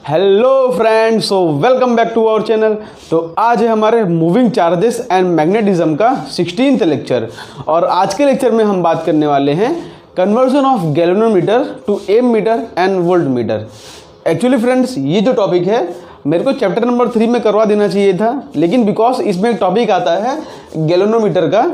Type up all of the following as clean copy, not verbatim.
Hello friends, so welcome back to our channel. तो आज है हमारे मूविंग चार्जेस एंड मैग्नेटिज्म का 16th लेक्चर और आज के लेक्चर में हम बात करने वाले हैं conversion of galvanometer to ammeter and voltmeter. Actually friends, ये जो टॉपिक है मेरे को चैप्टर नंबर 3 में करवा देना चाहिए था, लेकिन बिकॉज इसमें एक टॉपिक आता है गैल्वेनोमीटर का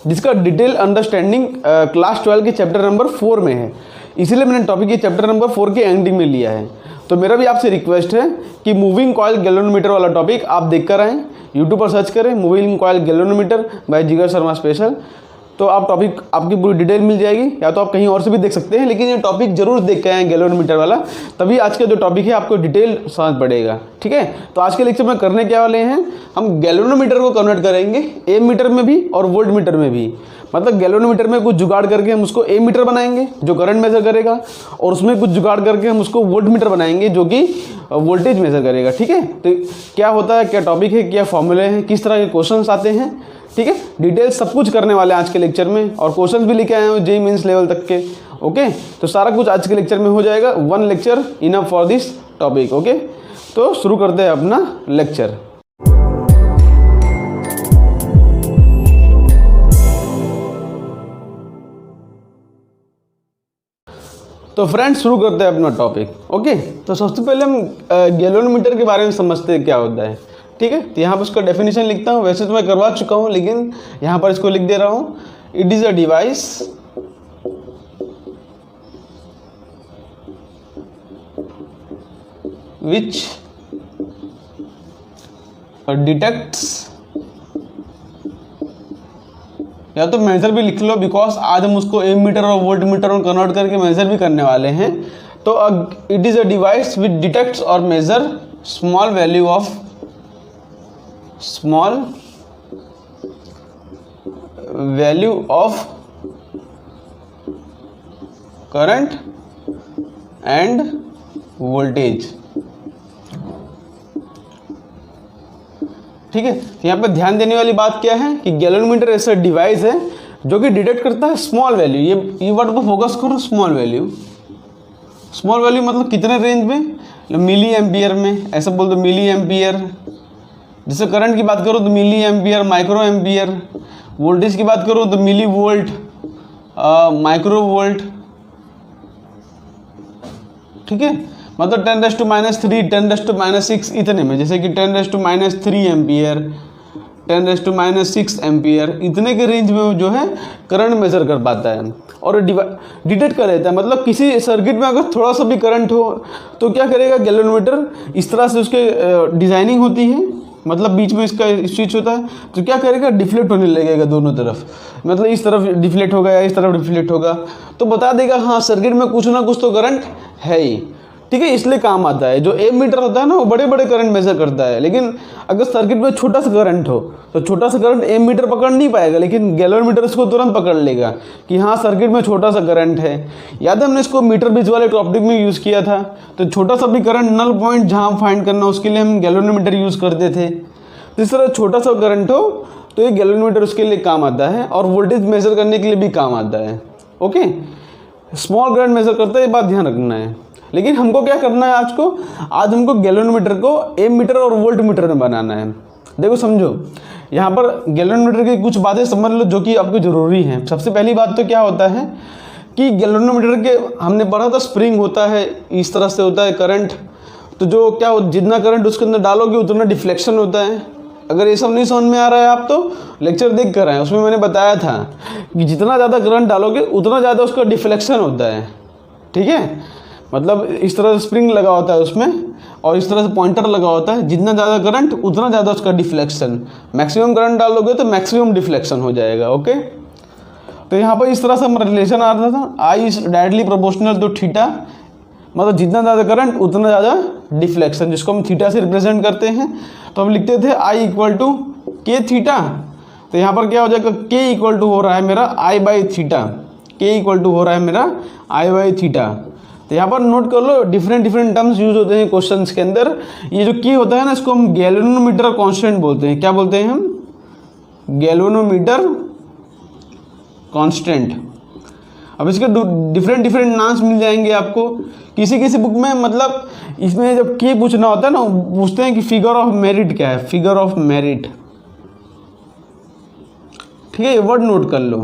जिसका डिटेल अंडरस्टैंडिंग क्लास 12 के चैप्टर नंबर 4 में है, इसीलिए मैंने टॉपिक ये चैप्टर नंबर 4 के एंडिंग में लिया है। तो मेरा भी आपसे रिक्वेस्ट है कि मूविंग कॉइल गैल्वेनोमीटर वाला टॉपिक आप देख कर आएँ, यूट्यूब पर सर्च करें मूविंग कॉइल गैल्वेनोमीटर बाय जिगर शर्मा स्पेशल, तो आप टॉपिक आपकी पूरी डिटेल मिल जाएगी। या तो आप कहीं और से भी देख सकते हैं, लेकिन ये टॉपिक जरूर देख के आएँ गैल्वेनोमीटर वाला, तभी आज का जो टॉपिक है आपको डिटेल समझ पड़ेगा। ठीक है, तो आज के लेक्चर में करने क्या वाले हैं, हम गैल्वेनोमीटर को कन्वर्ट करेंगे एम मीटर में भी और वोल्ट मीटर में भी। मतलब गैल्वेनोमीटर में कुछ जुगाड़ करके हम उसको एम मीटर बनाएंगे जो करंट मेजर करेगा, और उसमें कुछ जुगाड़ करके हम उसको वोल्ट मीटर बनाएंगे जो कि वोल्टेज मेजर करेगा। ठीक है, तो क्या होता है, क्या टॉपिक है, क्या फॉर्मूले हैं, किस तरह के क्वेश्चंस आते हैं, ठीक है, डिटेल सब कुछ करने वाले हैं आज के लेक्चर में, और क्वेश्चंस भी लिखे आए हैं जेईई मेंस लेवल तक के। ओके, तो सारा कुछ आज के लेक्चर में हो जाएगा, one lecture enough for this topic. Okay, तो शुरू करते हैं अपना लेक्चर। तो फ्रेंड्स, शुरू करते हैं अपना टॉपिक। ओके, तो सबसे पहले हम गैल्वेनोमीटर के बारे में समझते हैं क्या होता है। ठीक है, तो यहाँ पर उसका डेफिनेशन लिखता हूँ, वैसे तो मैं करवा चुका हूँ लेकिन यहाँ पर इसको लिख दे रहा हूँ। It is a device which detects, या तो मेजर भी लिख लो बिकॉज आज हम उसको एम मीटर और वोल्ट मीटर में कन्वर्ट करके मेजर भी करने वाले हैं। तो it is a device which detects और measure small value of current and voltage. ठीक है, तो यहाँ पे ध्यान देने वाली बात क्या है कि गैल्वेनोमीटर ऐसा डिवाइस है जो कि डिटेक्ट करता है स्मॉल वैल्यू। ये वर्ड को फोकस करो, स्मॉल वैल्यू। स्मॉल वैल्यू मतलब कितने रेंज में, मिली एम्पियर में, ऐसा बोल दो मिली एम्पियर। जैसे करंट की बात करो तो milli ampere, micro ampere. Voltage की बात करो तो मिली वोल्ट, माइक्रो वोल्ट। ठीक है, मतलब 10⁻³ 10⁻⁶ इतने में, जैसे कि 10⁻³ एम्पियर, 10⁻⁶ एम्पियर, इतने के रेंज में जो है करंट मेजर कर पाता है और डिटेक्ट कर लेता है। मतलब किसी सर्किट में अगर थोड़ा सा भी करंट हो तो क्या करेगा गैल्वेनोमीटर, इस तरह से उसके डिज़ाइनिंग होती है, मतलब बीच में इसका स्विच होता है, तो क्या करेगा डिफ्लेक्ट होने लगेगा दोनों तरफ, मतलब इस तरफ डिफ्लेक्ट होगा या इस तरफ डिफ्लेक्ट होगा, तो बता देगा हाँ सर्किट में कुछ ना कुछ तो करंट है ही। ठीक है, इसलिए काम आता है। जो एम मीटर होता है ना वो बड़े बड़े करंट मेजर करता है, लेकिन अगर सर्किट में छोटा सा करंट हो तो छोटा सा करंट एम मीटर पकड़ नहीं पाएगा, लेकिन गैल्वेनोमीटर इसको तुरंत पकड़ लेगा कि हाँ सर्किट में छोटा सा करंट है। याद है हमने इसको मीटर ब्रिज वाले टॉपिक में यूज़ किया था, तो छोटा सा भी करंट नल पॉइंट जहाँ फाइंड करना उसके लिए हम गैल्वेनोमीटर यूज़ करते थे। तो इस तरह छोटा सा करंट हो तो ये गैल्वेनोमीटर उसके लिए काम आता है, और वोल्टेज मेजर करने के लिए भी काम आता है। ओके, स्मॉल करंट मेजर करता है, ये बात ध्यान रखना है। लेकिन हमको क्या करना है आज हमको गैल्वेनोमीटर को एम मीटर और वोल्ट मीटर में बनाना है। देखो समझो, यहाँ पर गैल्वेनोमीटर की कुछ बातें समझ लो जो कि आपको ज़रूरी हैं। सबसे पहली बात तो क्या होता है कि गैल्वेनोमीटर के हमने पढ़ा था स्प्रिंग होता है, इस तरह से होता है करंट, तो जो क्या जितना करंट उसके अंदर डालोगे उतना डिफ्लेक्शन होता है। अगर ये सब नहीं समझ में आ रहा है आप तो लेक्चर देख कर आए, उसमें मैंने बताया था कि जितना ज़्यादा करंट डालोगे उतना ज़्यादा उसका डिफ्लेक्शन होता है। ठीक है, मतलब इस तरह से स्प्रिंग लगा होता है उसमें और इस तरह से पॉइंटर लगा होता है, जितना ज़्यादा करंट उतना ज़्यादा उसका डिफ्लेक्शन। मैक्सिमम करंट डालोगे तो मैक्सिमम डिफ्लेक्शन हो जाएगा। ओके, तो यहाँ पर इस तरह से हमारा रिलेशन आ रहा था, I is directly proportional to theta, मतलब जितना ज़्यादा करंट उतना ज़्यादा डिफ्लेक्शन, जिसको हम थीटा से रिप्रेजेंट करते हैं। तो हम लिखते थे आई इक्वल टू के थीटा, तो यहाँ पर क्या हो जाएगा, के इक्वल टू हो रहा है मेरा आई बाई थीटा, के इक्वल टू हो रहा है मेरा आई बाई थीटा। तो यहाँ पर नोट कर लो, डिफरेंट टर्म्स यूज होते हैं क्वेश्चंस के अंदर। ये जो के होता है ना, इसको हम गैल्वेनोमीटर कांस्टेंट बोलते हैं। क्या बोलते हैं हम? Galvanometer constant. अब इसके डिफरेंट डिफरेंट नाम्स मिल जाएंगे आपको। किसी किसी बुक में मतलब इसमें जब के पूछना होता है ना, पूछते हैं कि फिगर ऑफ मेरिट क्या है, फिगर ऑफ मेरिट। ठीक है, ये वर्ड नोट कर लो।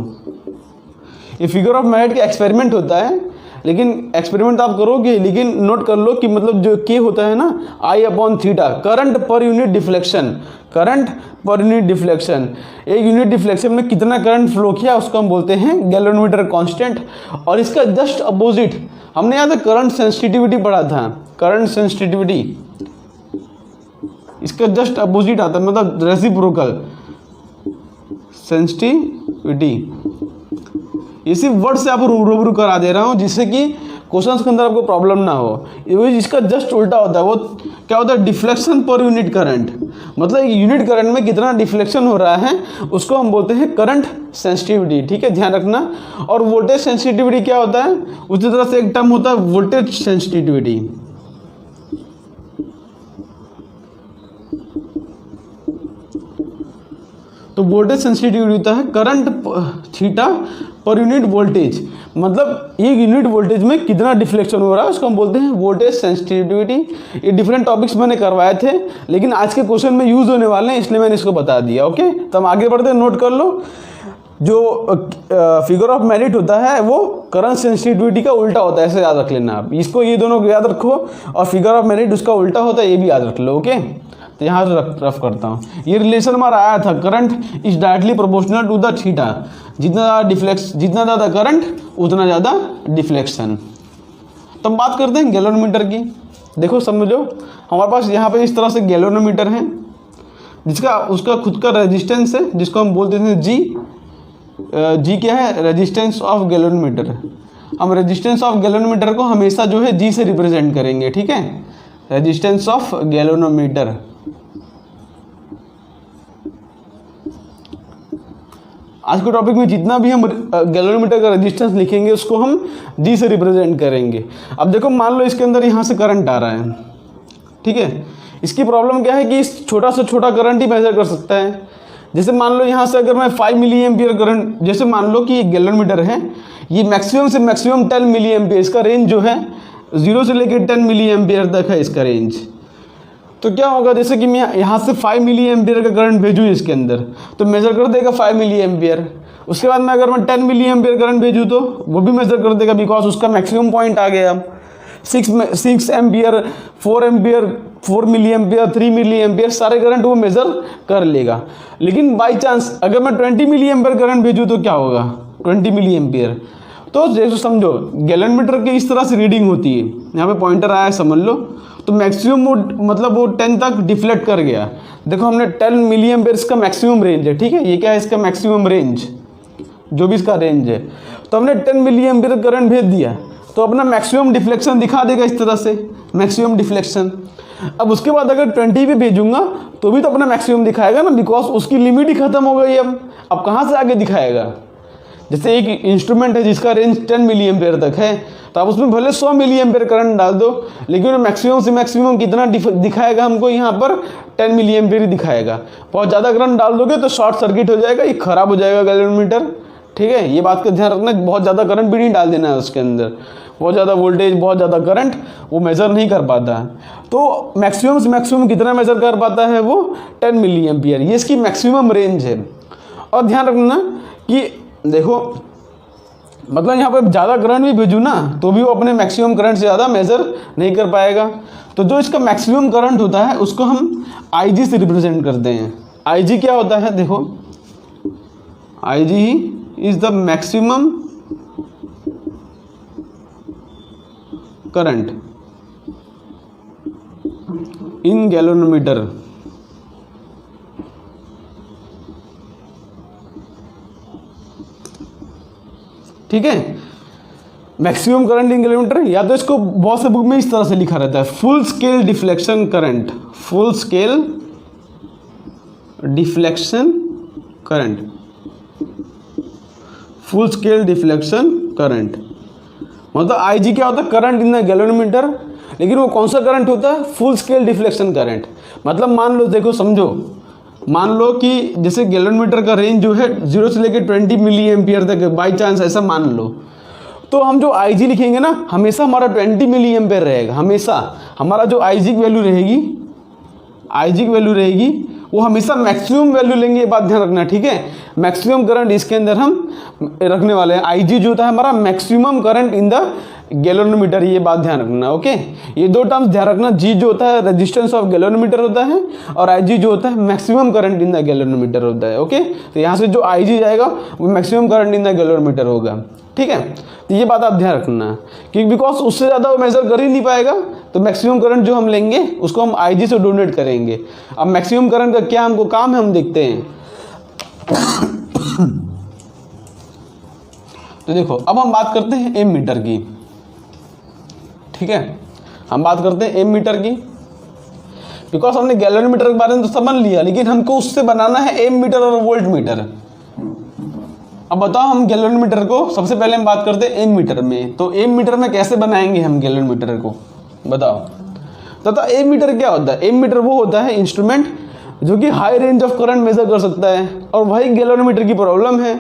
ये फिगर ऑफ मेरिट का एक्सपेरिमेंट होता है, लेकिन एक्सपेरिमेंट आप करोगे, लेकिन नोट कर लो कि मतलब जो के होता है ना, I/θ, current per unit deflection, current per unit deflection. एक यूनिट डिफ्लेक्शन में कितना करंट फ्लो किया उसको हम बोलते हैं गैलोरीमीटर कांस्टेंट। और इसका जस्ट अपोजिट हमने यहाँ तक करंट सेंसिटिविटी पढ़ा था, करंट सेंसिटिविटी इसका जस्ट अपोजिट आता है, मतलब रेसिप्रोकल सेंसिटिविटी। ये सिर्फ वर्ड से आपको रूबरू करा दे रहा हूँ जिससे कि क्वेश्चंस के अंदर आपको प्रॉब्लम ना हो। इसका जस्ट उल्टा होता है, वो क्या होता है, डिफ्लेक्शन पर यूनिट करंट। मतलब यूनिट करंट में कितना डिफ्लेक्शन हो रहा है उसको हम बोलते हैं करंट सेंसिटिविटी। ठीक है, ध्यान रखना। और वोल्टेज सेंसिटिविटी क्या होता है, उसी तरह से एक टर्म होता है वोल्टेज सेंसिटिविटी। तो वोल्टेज सेंसिटिविटी होता है current theta per unit voltage, मतलब एक यूनिट वोल्टेज में कितना डिफ्लेक्शन हो रहा है उसको हम बोलते हैं वोल्टेज सेंसिटिविटी। ये डिफरेंट टॉपिक्स मैंने करवाए थे, लेकिन आज के क्वेश्चन में यूज होने वाले हैं इसलिए मैंने इसको बता दिया। ओके, तो हम आगे बढ़ते हैं, नोट कर लो। जो फिगर ऑफ मेरिट होता है वो करंट सेंसिटिविटी का उल्टा होता है, ऐसे याद रख लेना आप इसको, ये दोनों याद रखो। और फिगर ऑफ मेरिट उसका उल्टा होता है, ये भी याद रख लो। ओके, तो यहाँ से रफ करता हूँ। ये रिलेशन हमारा आया था, current is directly proportional to the theta. जितना ज़्यादा करंट उतना ज़्यादा डिफ्लेक्शन। तो हम बात करते हैं गैलोरीमीटर की। देखो समझो, हमारे पास यहाँ पे इस तरह से गैलोरीमीटर है जिसका उसका खुद का रेजिस्टेंस है, जिसको हम बोलते हैं जी क्या है, रेजिस्टेंस ऑफ गैलोरीमीटर। हम रेजिस्टेंस ऑफ गैलोरीमीटर को हमेशा जो है जी से रिप्रेजेंट करेंगे। ठीक है, रेजिस्टेंस ऑफ गैलोरीमीटर। आज के टॉपिक में जितना भी हम गैलोरीमीटर का रेजिस्टेंस लिखेंगे उसको हम जी से रिप्रेजेंट करेंगे। अब देखो, मान लो इसके अंदर यहाँ से करंट आ रहा है। ठीक है, इसकी प्रॉब्लम क्या है कि इस छोटा से छोटा करंट ही मेजर कर सकता है। जैसे मान लो यहाँ से अगर मैं 5 मिली एम्पियर करंट, जैसे मान लो कि ये गैलोरीमीटर है, ये मैक्सिमम से मैक्सिमम 10 मिली एम्पियर, इसका रेंज जो है 0 से लेकर 10 मिली एम्पियर तक है इसका रेंज। तो क्या होगा, जैसे कि मैं यहाँ से 5 मिली एम्पियर का करंट भेजूँ इसके अंदर, तो मेज़र कर देगा 5 मिली एम्पियर। उसके बाद में अगर मैं 10 मिली एम्पियर करंट भेजूँ तो वो भी मेज़र कर देगा, बिकॉज उसका मैक्सिमम पॉइंट आ गया। 6 ampere, 4 ampere, 4 milli ampere, 3 milli ampere, सारे करंट वो मेज़र कर लेगा। लेकिन बाई चांस अगर मैं 20 मिली एम्पियर करंट भेजूँ तो क्या होगा, 20 मिली एम्पियर। तो जैसे समझो गैलोरीमीटर की इस तरह से रीडिंग होती है, यहाँ पे पॉइंटर आया है समझ लो, तो मैक्सिमम वो मतलब वो 10 तक डिफ्लेक्ट कर गया। देखो हमने 10 मिली एम्पियर का मैक्सिमम रेंज है। ठीक है, ये क्या है, इसका मैक्सिमम रेंज, जो भी इसका रेंज है। तो हमने 10 मिली एम्पियर करंट भेज दिया तो अपना मैक्सिमम डिफ्लेक्शन दिखा देगा इस तरह से, मैक्सिमम डिफ्लेक्शन। अब उसके बाद अगर 20 भी भेजूंगा तो भी तो अपना मैक्सिमम दिखाएगा ना, बिकॉज उसकी लिमिट ही खत्म हो गई। अब कहाँ से आगे दिखाएगा। जैसे एक इंस्ट्रूमेंट है जिसका रेंज 10 मिली एम्पियर तक है, तो आप उसमें भले 100 मिली एम्पियर करंट डाल दो, लेकिन मैक्सिमम से मैक्सिमम कितना दिखाएगा हमको, यहाँ पर 10 मिली एम्पियर ही दिखाएगा। बहुत ज़्यादा करंट डाल दोगे तो शॉर्ट सर्किट हो जाएगा, ये खराब हो जाएगा गैलोरीमीटर। ठीक है, ये बात का ध्यान रखना, बहुत ज़्यादा करंट भी नहीं डाल देना है उसके अंदर, बहुत ज़्यादा वोल्टेज, बहुत ज़्यादा करंट वो मेज़र नहीं कर पाता है। तो मैक्सिमम से मैक्सिमम कितना मेज़र कर पाता है वो 10 मिली एम्पियर, ये इसकी मैक्सिमम रेंज है। और ध्यान रखना कि देखो मतलब यहाँ पर ज़्यादा करंट भी भेजूँ ना तो भी वो अपने मैक्सिमम करंट से ज़्यादा मेज़र नहीं कर पाएगा। तो जो इसका मैक्सिमम करंट होता है उसको हम IG से रिप्रेजेंट करते हैं। IG क्या होता है, देखो IG is the maximum current in galvanometer. ठीक है, मैक्सिमम करंट इन गैलोरीमीटर, या तो इसको बहुत से बुक में इस तरह से लिखा रहता है full scale deflection current, full scale deflection current, full scale deflection current. मतलब IG क्या होता है, करंट इन द गैलोरीमीटर, लेकिन वो कौन सा करंट होता है, फुल स्केल डिफ्लेक्शन करंट। मतलब मान लो, देखो समझो, मान लो कि जैसे गैलोरीमीटर का रेंज जो है 0 से लेकर 20 मिली एम्पियर तक है, बाई चांस ऐसा मान लो, तो हम जो IG लिखेंगे ना, हमेशा हमारा 20 मिली एम्पेयर रहेगा। हमेशा हमारा जो IG की वैल्यू रहेगी वो हमेशा मैक्सिमम वैल्यू लेंगे, ये बात ध्यान रखना, ठीक है। मैक्सिमम करंट इसके अंदर हम रखने वाले हैं। IG जो होता है हमारा maximum current in the galvanometer, ये बात ध्यान रखना, ओके। ये दो टर्म्स ध्यान रखना, G जो होता है रेजिस्टेंस ऑफ गैलोनोमीटर होता है और IG जो होता है maximum current in the galvanometer होता है, ओके। तो यहाँ से जो IG जाएगा वो maximum current in the galvanometer होगा, ठीक है। तो ये बात आप ध्यान रखना, क्योंकि बिकॉज उससे ज़्यादा वो मेजर कर ही नहीं पाएगा, तो मैक्सिमम करंट जो हम लेंगे उसको हम IG से डोनेट करेंगे। अब मैक्सिमम करंट का क्या हमको काम है, हम देखते हैं। तो देखो, अब हम बात करते हैं एम मीटर की, ठीक है। हम बात करते हैं एम मीटर की, बिकॉज हमने गैलोनोमीटर के बारे में तो समझ लिया, लेकिन हमको उससे बनाना है एम मीटर और वोल्ट मीटर। अब बताओ, हम गैलोनोमीटर को सबसे पहले हम बात करते हैं एम मीटर में। तो एम मीटर में कैसे बनाएंगे हम गैलोनोमीटर को, बताओ। तो एम मीटर क्या होता है? एम मीटर वो होता है इंस्ट्रूमेंट जो कि high range of current measure कर सकता है, और वही गैलोनोमीटर की प्रॉब्लम है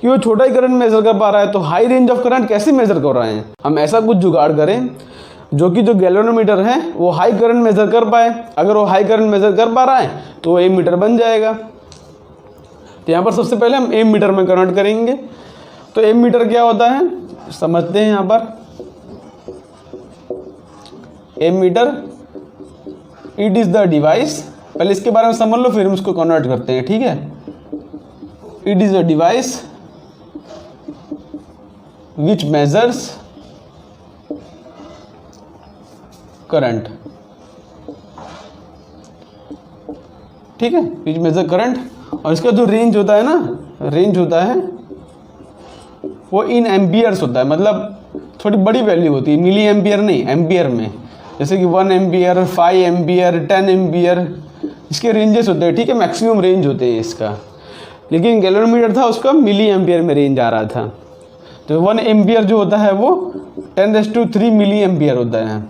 कि वो छोटा ही करंट मेजर कर पा रहा है। तो हाई रेंज ऑफ करंट कैसे मेजर कर रहे हैं? हम ऐसा कुछ जुगाड़ करें जो कि जो गैलोनोमीटर है वो हाई करंट मेजर कर पाए। अगर वो हाई करंट मेजर कर पा रहा है तो वो एम मीटर बन जाएगा। तो यहाँ पर सबसे पहले हम एम मीटर में कन्वर्ट करेंगे। तो एम मीटर क्या होता है समझते हैं। यहाँ पर ammeter, it is the device, पहले इसके बारे में समझ लो फिर हम इसको कन्वर्ट करते हैं, ठीक है। It is a device which measures current, ठीक है, विच मेजर करंट। और इसका जो रेंज होता है ना, रेंज होता है वो इन एम्पियर्स होता है, मतलब थोड़ी बड़ी वैल्यू होती है, मिली एम्पियर नहीं, एम्पियर में। जैसे कि 1 एम्पियर, 5 एम्पियर, 10 एम्पियर, इसके रेंजेस होते हैं, ठीक है, मैक्सिमम रेंज होते हैं इसका। लेकिन गैलोनोमीटर था उसका मिली एम्पियर में रेंज आ रहा था। तो 1 एम्पियर जो होता है वो 10⁻³ मिली एम्पियर होता है,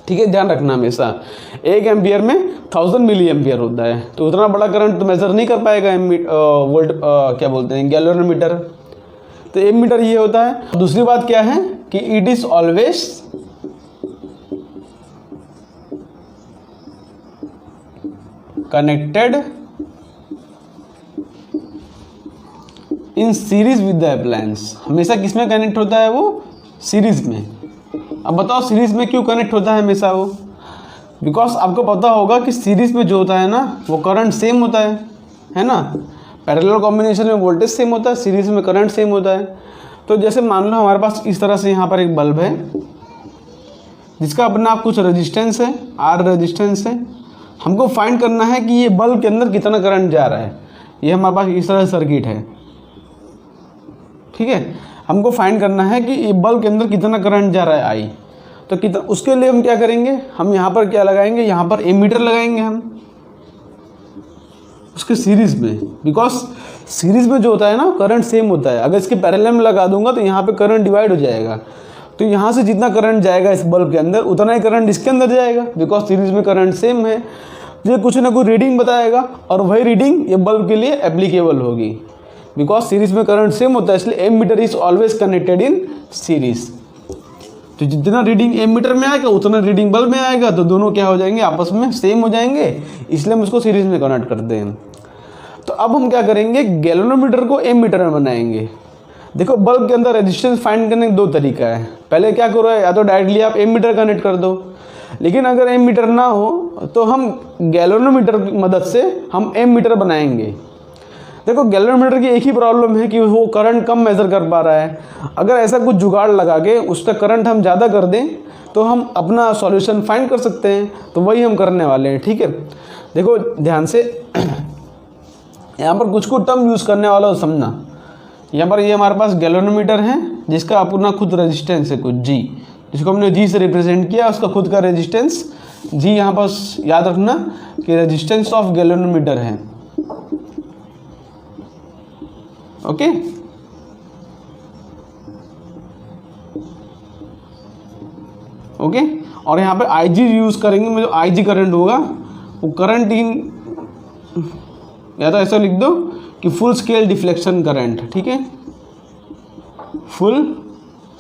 ठीक है, ध्यान रखना हमेशा। 1 एम्पियर में 1000 मिली एम्पियर होता है। तो उतना बड़ा करंट तो मेजर नहीं कर पाएगा वोल्ट क्या बोलते हैं गैलोनोमीटर। तो एम मीटर ये होता है। दूसरी बात क्या है कि it is always connected in series with the appliance. हमेशा किसमें कनेक्ट होता है वो? सीरीज में। अब बताओ सीरीज में क्यों कनेक्ट होता है हमेशा वो? बिकॉज आपको पता होगा कि सीरीज में जो होता है ना वो करंट सेम होता है ना। पैरेलल कॉम्बिनेशन में वोल्टेज सेम होता है, सीरीज में करंट सेम होता है। तो जैसे मान लो हमारे पास इस तरह से यहाँ पर एक बल्ब है जिसका अपना कुछ रेजिस्टेंस है, आर रेजिस्टेंस है। हमको फाइंड करना है कि ये बल्ब के अंदर कितना करंट जा रहा है। ये हमारे पास इस तरह सर्किट है, ठीक है। हमको फाइंड करना है कि ये बल्ब के अंदर कितना करंट जा रहा है आई। तो कितना, उसके लिए हम क्या करेंगे, हम यहाँ पर क्या लगाएंगे, यहाँ पर एमीटर लगाएंगे हम उसके सीरीज में। बिकॉज सीरीज में जो होता है ना करंट सेम होता है। अगर इसके पैरेलल में लगा दूंगा तो यहाँ पे करंट डिवाइड हो जाएगा। तो यहाँ से जितना करंट जाएगा इस बल्ब के अंदर उतना ही करंट इसके अंदर जाएगा, बिकॉज सीरीज में करंट सेम है। ये कुछ ना कुछ रीडिंग बताएगा और वही रीडिंग ये बल्ब के लिए एप्लीकेबल होगी। बिकॉज सीरीज में करंट सेम होता है इसलिए ammeter is always connected in series. तो जितना रीडिंग एम मीटर में आएगा उतना रीडिंग बल्ब में आएगा, तो दोनों क्या हो जाएंगे, आपस में सेम हो जाएंगे, इसलिए हम उसको सीरीज में कनेक्ट करते हैं। तो अब हम क्या करेंगे, गैलोनोमीटर को एम मीटर में बनाएंगे। देखो बल्ब के अंदर रेजिस्टेंस फाइंड करने का दो तरीका है। पहले क्या करो, या तो डायरेक्टली आप एम मीटर कनेक्ट कर दो, लेकिन अगर एम मीटर ना हो तो हम गैलोनोमीटर की मदद से हम एम मीटर बनाएंगे। देखो गैलोनोमीटर की एक ही प्रॉब्लम है कि वो करंट कम मेज़र कर पा रहा है। अगर ऐसा कुछ जुगाड़ लगा के उसका करंट हम ज़्यादा कर दें तो हम अपना सॉल्यूशन फाइंड कर सकते हैं। तो वही हम करने वाले हैं, ठीक है। देखो ध्यान से यहाँ पर कुछ टर्म यूज़ करने वाला हो समझना। यहाँ पर ये हमारे पास गैलोनोमीटर है जिसका अपना खुद रेजिस्टेंस है कुछ जी, जिसको हमने जी से रिप्रेजेंट किया, उसका खुद का रेजिस्टेंस जी। यहाँ पास याद रखना कि रेजिस्टेंस ऑफ गैलोनोमीटर है, ओके। ओके और यहाँ पे आई जी यूज़ करेंगे। में जो आई जी करंट होगा वो करंट इन, या तो ऐसा लिख दो कि फुल स्केल डिफ्लेक्शन करंट, ठीक है। Full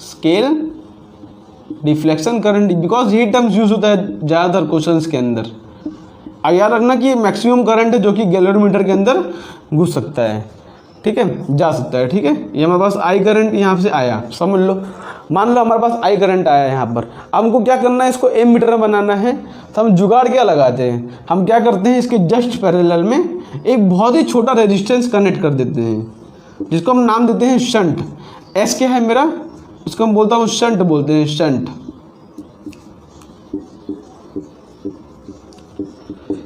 scale deflection current, because ये टर्म्स यूज होता है ज़्यादातर क्वेश्चंस के अंदर। अब याद रखना कि ये मैक्सिमम करंट है जो कि गैलोरीमीटर के अंदर घुस सकता है, ठीक है, जा सकता है, ठीक है। ये हमारे पास आई करंट यहाँ से आया, समझ लो, मान लो हमारे पास आई करंट आया यहाँ पर। अब हमको क्या करना है, इसको एम मीटर में बनाना है। तो हम जुगाड़ क्या लगाते हैं, हम क्या करते हैं, इसके जस्ट पैरेलल में एक बहुत ही छोटा रेजिस्टेंस कनेक्ट कर देते हैं, जिसको हम नाम देते हैं शंट। एस क्या है मेरा, उसको हम बोलता हूँ शंट बोलते हैं, शंट।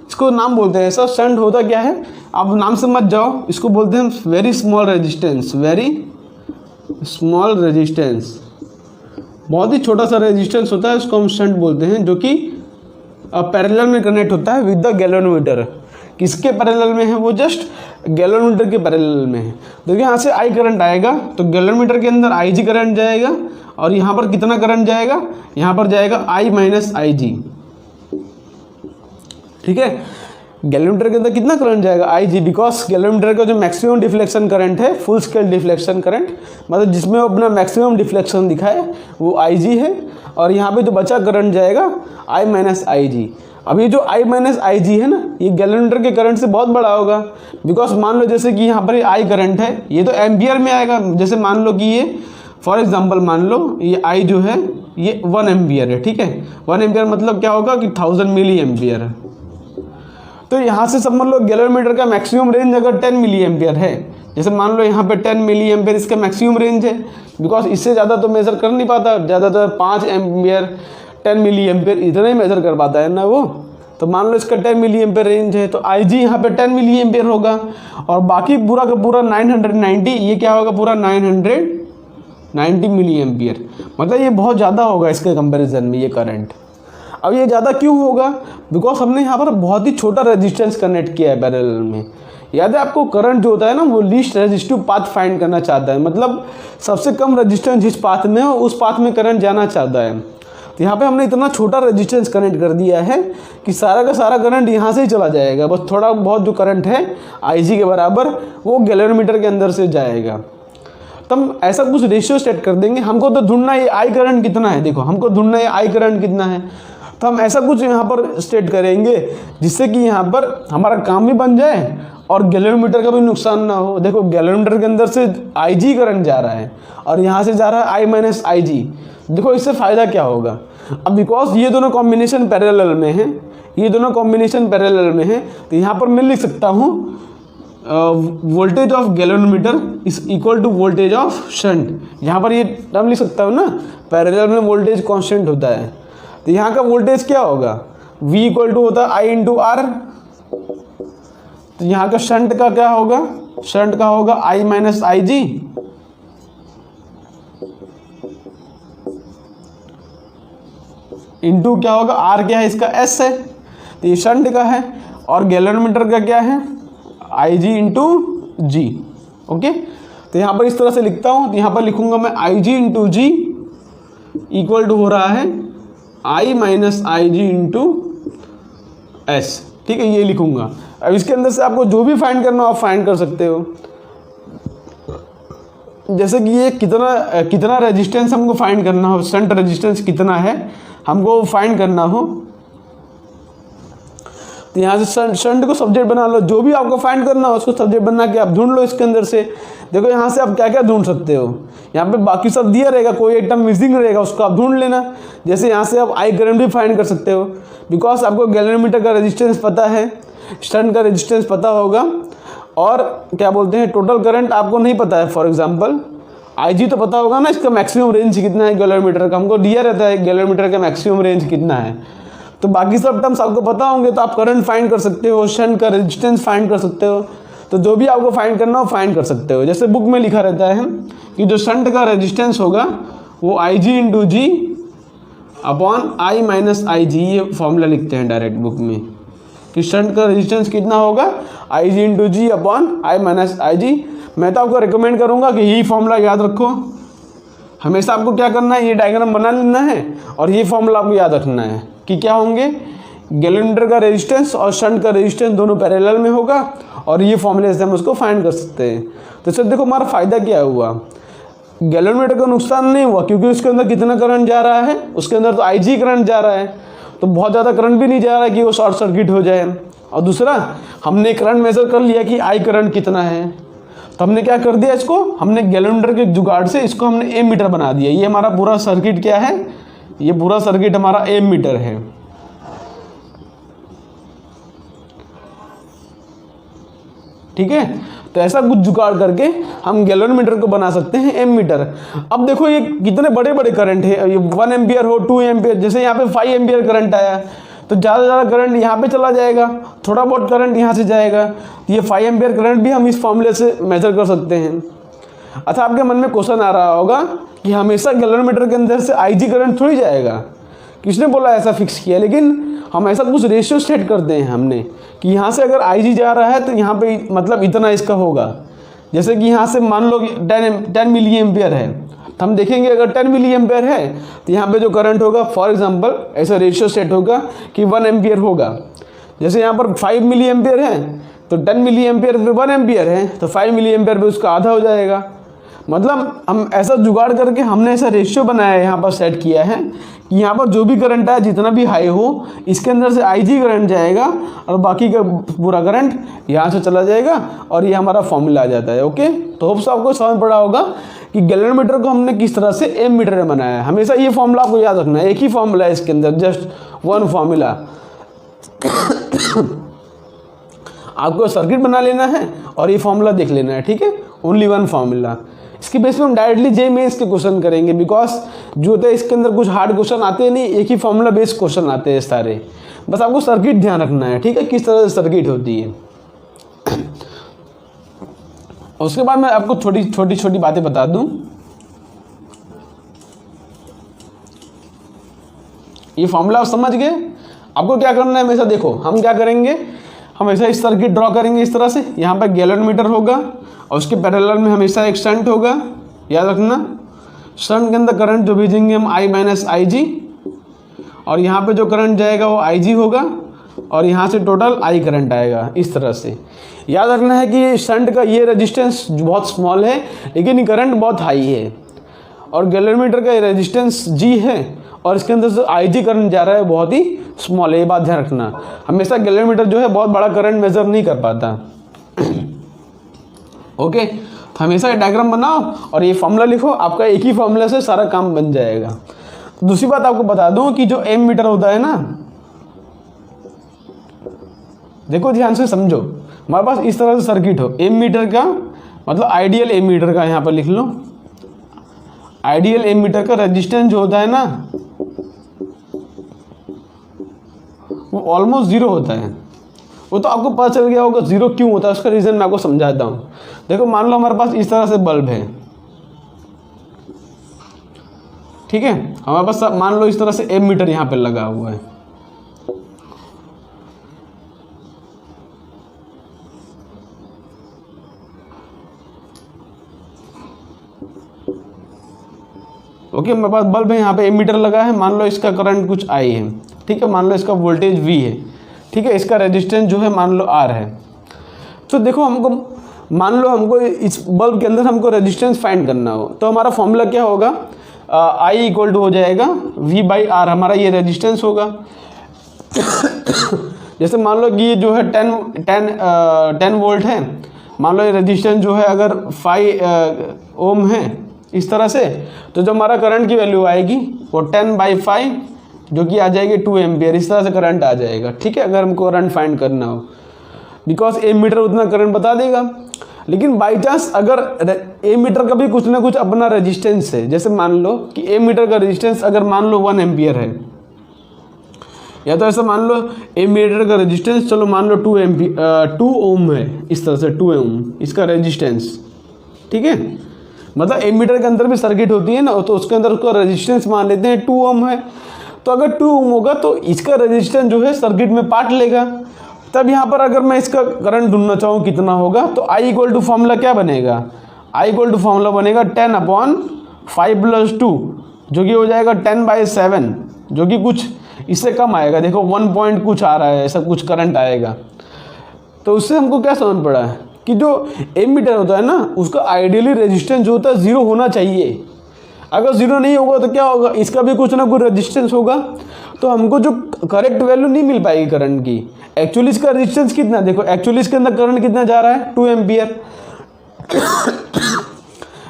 इसको नाम बोलते हैं ऐसा, शंट होता क्या है, आप नाम से मत जाओ, इसको बोलते हैं very small resistance, very small resistance. बहुत ही छोटा सा रेजिस्टेंस होता है, उसको हम शंट बोलते हैं, जो कि पैरेलल में कनेक्ट होता है विद द गैलोरीमीटर। किसके पैरेलल में है, वो जस्ट गैलोरीमीटर के पैरेलल में है। देखिए यहाँ से आई करंट आएगा तो गैलोरीमीटर के अंदर आई जी करंट जाएगा, और यहाँ पर कितना करंट जाएगा, यहाँ पर जाएगा आई माइनस आई जी, ठीक है। गैलोरीमीटर के अंदर कितना करंट जाएगा, आई जी, बिकॉज गैलोरीमीटर का जो मैक्सिमम डिफ्लेक्शन करंट है, फुल स्केल डिफ्लेक्शन करंट, मतलब जिसमें वो अपना मैक्सिमम डिफ्लेक्शन दिखाए, वो आई जी है। और यहाँ पे जो बचा करंट जाएगा आई माइनस आई जी। अब ये जो आई माइनस आई जी है ना, ये गैलोरीमीटर के करंट से बहुत बड़ा होगा, बिकॉज मान लो जैसे कि यहाँ पर आई करंट है, ये तो एम्पियर में आएगा। जैसे मान लो कि ये फॉर एग्जांपल मान लो ये आई जो है ये 1 एम्पियर है, ठीक है। 1 एम्पियर मतलब क्या होगा कि 1000 मिली एम्पियर है। तो यहाँ से समझ लो गैलोरीमीटर का मैक्सिमम रेंज अगर 10 मिली एम्पियर है, जैसे मान लो यहाँ पे 10 मिली एम्पियर इसका मैक्सिमम रेंज है, बिकॉज इससे ज़्यादा तो मेज़र कर नहीं पाता, ज़्यादातर 5 एम्पियर 10 मिली एम्पियर इतना ही मेज़र कर पाता है ना वो। तो मान लो इसका 10 मिली एम्पियर रेंज है, तो आई जी यहाँ पर 10 मिली एम्पियर होगा, और बाकी पूरा का पूरा 990, ये क्या होगा, पूरा 990 मिली एम्पियर। मतलब ये बहुत ज़्यादा होगा इसके कंपेरिजन में ये करंट। अब ये ज़्यादा क्यों होगा, बिकॉज हमने यहाँ पर बहुत ही छोटा रेजिस्टेंस कनेक्ट किया है पैरेलल में। याद है आपको, करंट जो होता है ना, वो लीस्ट रेजिस्टिव पाथ फाइंड करना चाहता है, मतलब सबसे कम रेजिस्टेंस जिस पाथ में हो उस पाथ में करंट जाना चाहता है। तो यहाँ पे हमने इतना छोटा रेजिस्टेंस कनेक्ट कर दिया है कि सारा का सारा करंट यहाँ से ही चला जाएगा, बस थोड़ा बहुत जो करंट है आई जी के बराबर वो गैलोरीमीटर के अंदर से जाएगा। तो हम ऐसा कुछ रेशियो सेट कर देंगे, हमको तो ढूंढना है आई करंट कितना है, देखो हमको ढूंढना है आई करंट कितना है, तो हम ऐसा कुछ यहाँ पर स्टेट करेंगे जिससे कि यहाँ पर हमारा काम भी बन जाए और गैलोरीमीटर का भी नुकसान ना हो। देखो गैलोरीमीटर के अंदर से आई जी करंट जा रहा है और यहाँ से जा रहा है आई माइनस आई जी। देखो इससे फ़ायदा क्या होगा, अब बिकॉज ये दोनों कॉम्बिनेशन पैरेलल में है, ये दोनों कॉम्बिनेशन पैरेलल में है, तो यहाँ पर मैं लिख सकता हूँ voltage of galvanometer is equal to voltage of shunt. यहाँ पर ये टर्म लिख सकता हूँ ना, पैरेलल में वोल्टेज कांस्टेंट होता है, तो यहाँ का वोल्टेज क्या होगा, V इक्वल टू होता है आई इंटू आर। तो यहाँ का शंट का क्या होगा, शंट का होगा आई माइनस आई जी इंटू क्या होगा, आर क्या है इसका, एस है, तो ये शंट का है, और गैलोरीमीटर का क्या है, आई जी इंटू जी। ओके, तो यहाँ पर इस तरह से लिखता हूँ, तो यहाँ पर लिखूंगा मैं आई G into G equal to हो रहा है आई minus I G into S, ठीक है, ये लिखूंगा। अब इसके अंदर से आपको जो भी फाइंड करना हो आप फाइंड कर सकते हो, जैसे कि ये कितना रेजिस्टेंस हमको फाइंड करना हो, शंट रेजिस्टेंस कितना है हमको फाइंड करना हो, तो यहाँ से शंट को सब्जेक्ट बना लो, जो भी आपको फाइंड करना हो उसको सब्जेक्ट बना के आप ढूंढ लो इसके अंदर से। देखो यहाँ से आप क्या क्या ढूंढ सकते हो, यहाँ पे बाकी सब दिया रहेगा, कोई एक टर्म मिसिंग रहेगा उसको आप ढूंढ लेना। जैसे यहाँ से आप आई करंट भी फाइंड कर सकते हो, बिकॉज आपको गैलोरीमीटर का रेजिस्टेंस पता है, शंट का रेजिस्टेंस पता होगा, और क्या बोलते हैं टोटल करंट आपको नहीं पता है। फॉर एग्जाम्पल आई जी तो पता होगा ना, इसका मैक्सिमम रेंज कितना है गैलोरीमीटर का, हमको दिया रहता है गैलोरीमीटर का मैक्सिमम रेंज कितना है, तो बाकी सब टर्म्स आपको पता होंगे, तो आप करंट फाइंड कर सकते हो, शंट का रेजिस्टेंस फाइंड कर सकते हो, तो जो भी आपको फाइंड करना हो फाइंड कर सकते हो। जैसे बुक में लिखा रहता है कि जो शंट का रेजिस्टेंस होगा वो I G into G upon I minus I G, ये फॉर्मूला लिखते हैं डायरेक्ट बुक में कि शंट का रेजिस्टेंस कितना होगा, I G into G upon I minus I G. मैं तो आपको रिकमेंड करूँगा कि यही फॉर्मूला याद रखो, हमेशा आपको क्या करना है, ये डायग्राम बना लेना है और ये फॉर्मूला आपको याद रखना है कि क्या होंगे, गैलोरीमीटर का रेजिस्टेंस और शंट का रेजिस्टेंस दोनों पैरेलल में होगा, और ये फॉर्मूले से हम उसको फाइंड कर सकते हैं। तो सर देखो हमारा फ़ायदा क्या हुआ, गैल्वेनोमीटर का नुकसान नहीं हुआ क्योंकि उसके अंदर कितना करंट जा रहा है, उसके अंदर तो IG करंट जा रहा है, तो बहुत ज़्यादा करंट भी नहीं जा रहा है कि वो शॉर्ट सर्किट हो जाए। और दूसरा, हमने करंट मेज़र कर लिया कि I करंट कितना है, तो हमने क्या कर दिया, इसको हमने गैल्वेनोमीटर के जुगाड़ से इसको हमने एमीटर बना दिया। ये हमारा पूरा सर्किट क्या है, ये पूरा सर्किट हमारा एमीटर है। ठीक है, तो ऐसा कुछ जुगाड़ करके हम गैल्वेनोमीटर को बना सकते हैं एमीटर। अब देखो ये कितने बड़े बड़े करंट है, ये 1 एम्पियर हो, 2 एम्पियर, जैसे यहाँ पे 5 एम्पियर करंट आया तो ज़्यादा से ज़्यादा करंट यहाँ पे चला जाएगा, थोड़ा बहुत करंट यहाँ से जाएगा। ये 5 एम्पियर करंट भी हम इस फॉर्मूले से मेजर कर सकते हैं। अच्छा, आपके मन में क्वेश्चन आ रहा होगा कि हमेशा गैल्वेनोमीटर के अंदर से IG करंट थोड़ी जाएगा, किसने बोला ऐसा फिक्स किया, लेकिन हम ऐसा कुछ रेशियो सेट करते हैं हमने कि यहाँ से अगर IG जा रहा है तो यहाँ पे मतलब इतना इसका होगा। जैसे कि यहाँ से मान लो 10 मिली एम्पियर है, तो हम देखेंगे अगर 10 मिली एम्पियर है तो यहाँ पे जो करंट होगा, फॉर एग्जांपल ऐसा रेशियो सेट होगा कि 1 एम्पियर होगा। जैसे यहाँ पर 5 मिली एम्पियर है तो 10 मिली एम्पियर पे 1 एम्पियर है तो 5 मिली एम्पियर पे उसका आधा हो जाएगा। मतलब हम ऐसा जुगाड़ करके हमने ऐसा रेशियो बनाया है, यहाँ पर सेट किया है कि यहाँ पर जो भी करंट आए, जितना भी हाई हो, इसके अंदर से IG करंट जाएगा और बाकी का पूरा करंट यहाँ से चला जाएगा और ये हमारा फॉर्मूला आ जाता है। ओके, तो होप्स आपको समझ पड़ा होगा कि गैल्वेनोमीटर को हमने किस तरह से एमीटर में बनाया है। हमेशा ये फॉर्मूला आपको याद रखना है, एक ही फॉर्मूला है इसके अंदर, जस्ट वन फॉर्मूला। आपको सर्किट बना लेना है और ये फॉर्मूला देख लेना है, ठीक है, ओनली वन फॉर्मूला। इसके बेस पे हम डायरेक्टली JEE मेंस के क्वेश्चन करेंगे, बिकॉज जो होता है इसके अंदर कुछ हार्ड क्वेश्चन आते नहीं, एक ही फॉर्मूला बेस्ड क्वेश्चन आते हैं सारे। बस आपको सर्किट ध्यान रखना है, ठीक है, किस तरह से सर्किट होती है। उसके बाद मैं आपको छोटी छोटी बातें बता दूं। ये फॉर्मूला आप समझ गए, आपको क्या करना है हमेशा, देखो हम क्या करेंगे, हमेशा इस सर्किट ड्रॉ करेंगे इस तरह से। यहाँ पर गैल्वेनोमीटर होगा और उसके पैरेलल में हमेशा एक शंट होगा, याद रखना। शंट के अंदर करंट जो भेजेंगे हम I माइनस IG, और यहाँ पे जो करंट जाएगा वो IG होगा और यहाँ से टोटल I करंट आएगा, इस तरह से। याद रखना है कि शंट का ये रेजिस्टेंस बहुत स्मॉल है लेकिन करंट बहुत हाई है, और गैल्वेनोमीटर का रेजिस्टेंस G है और इसके अंदर से IG करंट जा रहा है बहुत ही स्मॉल है, ये बात ध्यान रखना। हमेशा गैल्वेनोमीटर जो है बहुत बड़ा करंट मेजर नहीं कर पाता। ओके, तो हमेशा ये डायग्राम बनाओ और ये फॉर्मूला लिखो, आपका एक ही फॉर्मूला से सारा काम बन जाएगा। दूसरी बात आपको बता दूं कि जो एमीटर होता है ना, देखो ध्यान से समझो, हमारे पास इस तरह से सर्किट हो, एमीटर का मतलब आइडियल एमीटर का, यहाँ पर लिख लो, आइडियल एमीटर का रेजिस्टेंस जो होता है ना वो ऑलमोस्ट 0 होता है। वो तो आपको पता चल गया होगा 0 क्यों होता है, उसका रीज़न मैं आपको समझाता हूँ। देखो मान लो हमारे पास इस तरह से बल्ब है, ठीक है, हमारे पास मान लो इस तरह से एमीटर यहाँ पे लगा हुआ है। ओके, मेरे पास बल्ब है, यहाँ पे एमीटर लगा है, मान लो इसका करंट कुछ I है, ठीक है, मान लो इसका वोल्टेज V है, ठीक है, इसका रेजिस्टेंस जो है मान लो R है। तो देखो हमको मान लो हमको इस बल्ब के अंदर हमको रेजिस्टेंस फाइंड करना हो, तो हमारा फॉर्मूला क्या होगा, I इक्वल टू हो जाएगा V/R, हमारा ये रेजिस्टेंस होगा। जैसे मान लो कि ये जो है 10 वोल्ट है, मान लो ये रेजिस्टेंस जो है अगर 5 ओम है इस तरह से, तो जो हमारा करंट की वैल्यू आएगी वो 10/5 जो कि आ जाएगी 2 एम्पियर, इस तरह से करंट आ जाएगा, ठीक है, अगर हमको करंट फाइंड करना हो, बिकॉज एमीटर उतना करंट बता देगा। लेकिन बाई चांस अगर एमीटर का भी कुछ ना कुछ अपना रेजिस्टेंस है, जैसे मान लो कि एमीटर का रेजिस्टेंस अगर मान लो 1 एम्पियर है, या तो ऐसा मान लो एमीटर का रेजिस्टेंस चलो मान लो 2 ओम है, इस तरह से 2 ओम इसका रेजिस्टेंस, ठीक है, मतलब एमीटर के अंदर भी सर्किट होती है ना, तो उसके अंदर उसका रेजिस्टेंस मान लेते हैं 2 ओम है। तो अगर 2 ओम होगा तो इसका रेजिस्टेंस जो है सर्किट में पार्ट लेगा। तब यहाँ पर अगर मैं इसका करंट ढूंढना चाहूँ कितना होगा, तो I इक्वल टू फॉर्मूला क्या बनेगा, I इक्वल टू फॉर्मूला बनेगा 10/5 + 2 जो कि हो जाएगा 10/7, जो कि कुछ इससे कम आएगा। देखो 1 पॉइंट कुछ आ रहा है, ऐसा कुछ करंट आएगा। तो उससे हमको क्या समझ पड़ा है कि जो एमीटर होता है ना उसका आइडियली रेजिस्टेंस जो होता है 0 होना चाहिए। अगर 0 नहीं होगा तो क्या होगा, इसका भी कुछ ना कुछ रेजिस्टेंस होगा, तो हमको जो करेक्ट वैल्यू नहीं मिल पाएगी करंट की। एक्चुअली इसका रेजिस्टेंस कितना, देखो एक्चुअली इसके अंदर करंट कितना जा रहा है 2 एम्पियर,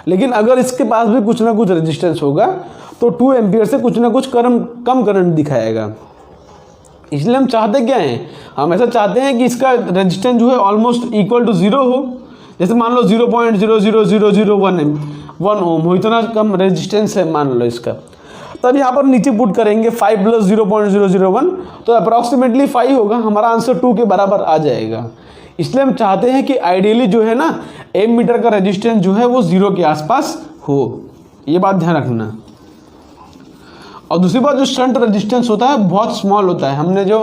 लेकिन अगर इसके पास भी कुछ ना कुछ रेजिस्टेंस होगा तो 2 एम्पियर से कुछ ना कुछ कम करंट दिखाएगा। इसलिए हम चाहते क्या हैं, हम ऐसा चाहते हैं कि इसका रेजिस्टेंस जो है ऑलमोस्ट इक्वल टू 0 हो। जैसे मान लो 0.00001 ओम हो, इतना कम रेजिस्टेंस है मान लो इसका। तब यहाँ पर नीचे पुट करेंगे 5 + 0.001 तो अप्रॉक्सीमेटली 5 होगा, हमारा आंसर 2 के बराबर आ जाएगा। इसलिए हम चाहते हैं कि आइडियली जो है ना एमीटर का रेजिस्टेंस जो है वो 0 के आसपास हो, ये बात ध्यान रखना। और दूसरी बात, जो शंट रेजिस्टेंस होता है बहुत स्मॉल होता है। हमने जो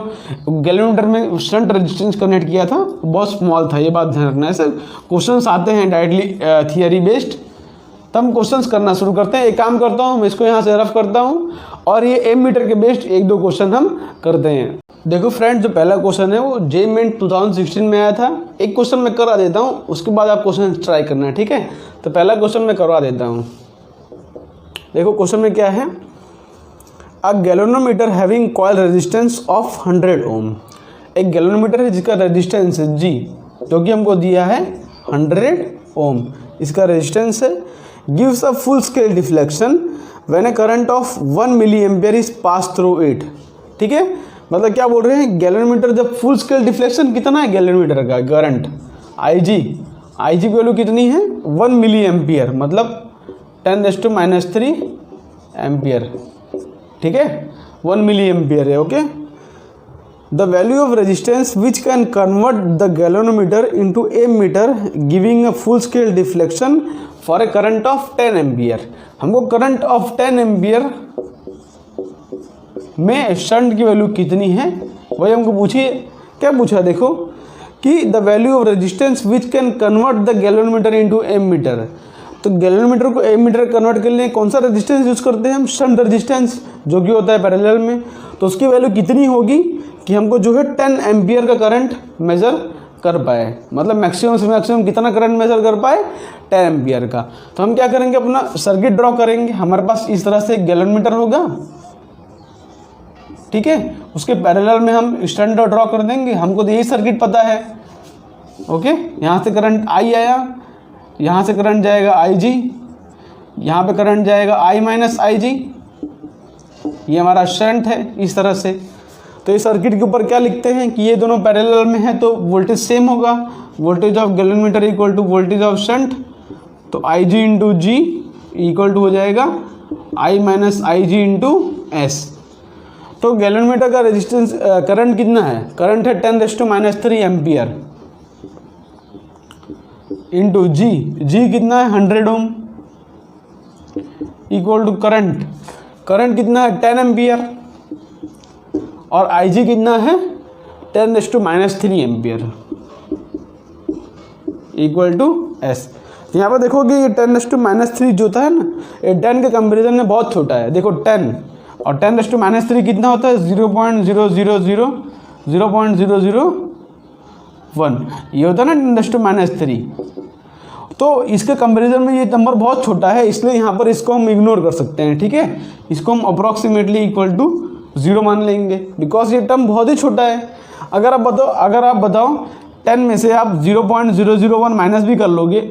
गैल्वेनोमीटर में शंट रेजिस्टेंस कनेक्ट किया था बहुत स्मॉल था, ये बात ध्यान रखना। ऐसे क्वेश्चंस आते हैं डायरेक्टली थियरी बेस्ड, तब हम क्वेश्चंस करना शुरू करते हैं। एक काम करता हूँ, मैं इसको यहाँ से रफ करता हूँ और ये एमीटर के बेस्ड 1-2 क्वेश्चन हम करते हैं। देखो फ्रेंड, जो पहला क्वेश्चन है वो JEE 2016 में आया था। एक क्वेश्चन मैं करा देता हूँ, उसके बाद आप क्वेश्चन ट्राई करना है, ठीक है। तो पहला क्वेश्चन मैं करवा देता हूँ। देखो क्वेश्चन में क्या है, अ galvanometer having coil resistance of 100 ओम। एक गैल्वेनोमीटर है जिसका रेजिस्टेंस है G, जो कि हमको दिया है 100 ओम, इसका रेजिस्टेंस है। Gives a full scale deflection when a current of 1 milli ampere is pass through it. ठीक है, मतलब क्या बोल रहे हैं, गैल्वेनोमीटर जब फुल स्केल डिफ्लेक्शन कितना है गैल्वेनोमीटर का करंट IG की वैल्यू कितनी है 1 मिली एम्पियर, मतलब 10⁻³ एम्पियर, ठीक है 1 मिली एम्पियर है। Okay, the value of resistance which can convert the galvanometer into ammeter giving a full scale deflection for a current of 10 ampere. हमको current of 10 ampere में shunt की value कितनी है वही हमको पूछिए। क्या पूछा, देखो कि the value of resistance which can convert the galvanometer into ammeter. तो गैल्वेनोमीटर को एमीटर कन्वर्ट करने के लिए कौन सा रेजिस्टेंस यूज करते हैं हम, शंट रेजिस्टेंस, जो कि होता है पैरेलल में। तो उसकी वैल्यू कितनी होगी कि हमको जो है 10 एम्पियर का करंट मेजर कर पाए, मतलब मैक्सिमम से मैक्सिमम कितना करंट मेजर कर पाए 10 एम्पियर का। तो हम क्या करेंगे, अपना सर्किट ड्रॉ करेंगे। हमारे पास इस तरह से एक गैल्वेनोमीटर होगा, ठीक है, उसके पैरेलल में हम स्टैंड ड्रॉ कर देंगे। हमको तो यही सर्किट पता है। ओके, यहाँ से करंट I आया, यहाँ से करंट जाएगा IG, यहाँ पे करंट जाएगा I - IG, ये हमारा शंट है इस तरह से। तो इस सर्किट के ऊपर क्या लिखते हैं कि ये दोनों पैरेलल में है तो वोल्टेज सेम होगा, voltage of galvanometer equal to voltage of shunt. तो IG × G इक्वल टू हो जाएगा I - IG × S। तो गैल्वेनोमीटर का रेजिस्टेंस करंट कितना है, करंट है 10⁻³ एम्पियर इंटू G कितना है 100 ओम इक्वल टू करंट कितना है 10 एम्पियर और IG कितना है 10⁻³ एम्पियर इक्वल टू S। यहाँ पर देखोगे ये 10⁻³ जो होता है ना, ये 10 के कंपेरिजन में बहुत छोटा है। देखो 10 और 10⁻³ कितना होता है 0.001, ये होता है ना 10⁻³। तो इसके कंपैरिजन में ये नंबर बहुत छोटा है, इसलिए यहाँ पर इसको हम इग्नोर कर सकते हैं। ठीक है, इसको हम अप्रॉक्सीमेटली इक्वल टू 0 मान लेंगे, बिकॉज ये टर्म बहुत ही छोटा है। अगर आप बताओ 10 में से आप 0.001 माइनस भी कर लोगे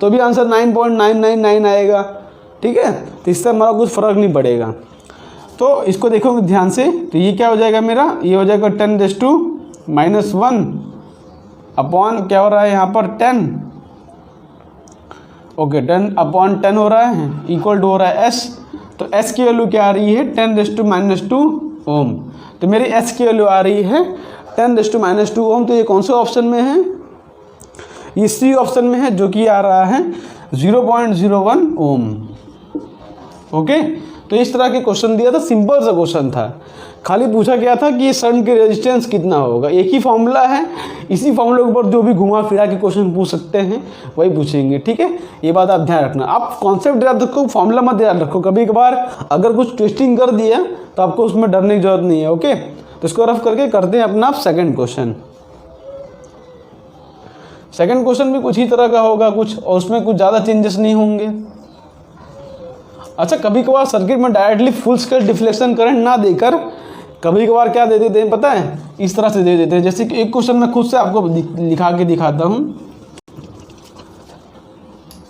तो भी आंसर 9.999 आएगा। ठीक है, तो इससे हमारा कुछ फ़र्क नहीं पड़ेगा। तो इसको देखो ध्यान से, तो ये क्या हो जाएगा मेरा, ये हो जाएगा 10⁻⁻1 अपॉन क्या हो रहा है यहाँ पर 10, ओके 10/10 हो रहा है, इक्वल टू हो रहा है S। तो S की वैल्यू क्या आ रही है 10⁻² ओम। तो मेरी S की वैल्यू आ रही है 10⁻² ओम। तो ये कौन से ऑप्शन में है, ये C ऑप्शन में है, जो कि आ रहा है 0.01 ओम। ओके, तो इस तरह के क्वेश्चन दिया था, सिंपल सा क्वेश्चन था। खाली पूछा गया था कि ये शंट के रेजिस्टेंस कितना होगा। एक ही फॉर्मूला है, इसी फॉर्मूले के ऊपर जो भी घुमा फिरा के क्वेश्चन पूछ सकते हैं वही पूछेंगे। ठीक है, ये बात आप ध्यान रखना। आप कॉन्सेप्ट याद रखो, फॉर्मूला मत याद रखो। कभी कभार अगर कुछ ट्विस्टिंग कर दिया तो आपको उसमें डरने की जरूरत नहीं है। ओके, तो इसको रफ करके करते हैं अपना सेकेंड क्वेश्चन। सेकंड क्वेश्चन भी कुछ ही तरह का होगा कुछ, और उसमें कुछ ज़्यादा चेंजेस नहीं होंगे। अच्छा, कभी कभार सर्किट में directly full scale deflection current ना देकर कभी कभार क्या दे देते हैं पता है, इस तरह से दे देते हैं। जैसे कि एक क्वेश्चन मैं खुद से आपको लिखा के दिखाता हूँ।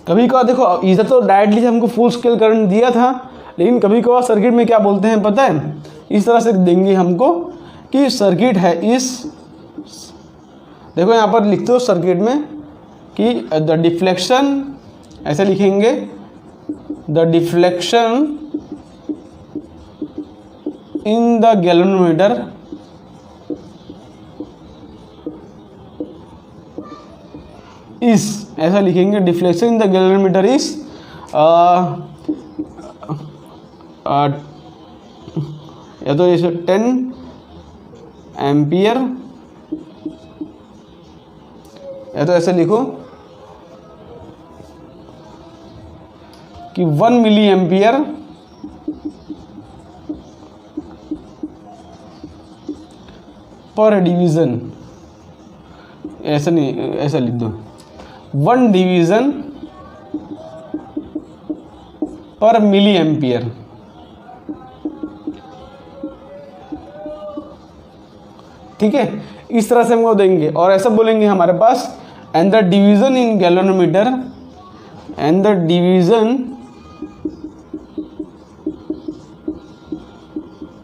कभी कभार देखो, इधर तो डायरेक्टली हमको फुल स्केल करंट दिया था, लेकिन कभी कभार सर्किट में क्या बोलते हैं पता है, इस तरह से देंगे हमको कि सर्किट है इस, देखो यहाँ पर लिखते हो सर्किट में कि द डिफ्लेक्शन, ऐसे लिखेंगे the deflection in the galvanometer is, ऐसा लिखेंगे डिफ्लेक्शन इन द गैल्वेनोमीटर इस या तो जैसे 10 एम्पियर, या तो ऐसे लिखो कि 1 मिली एम्पियर पर डिवीज़न, ऐसा नहीं, ऐसा लिख दो 1 डिवीज़न पर मिली एम्पियर। ठीक है, इस तरह से हमको देंगे, और ऐसा बोलेंगे हमारे पास and the division in galvanometer, and the division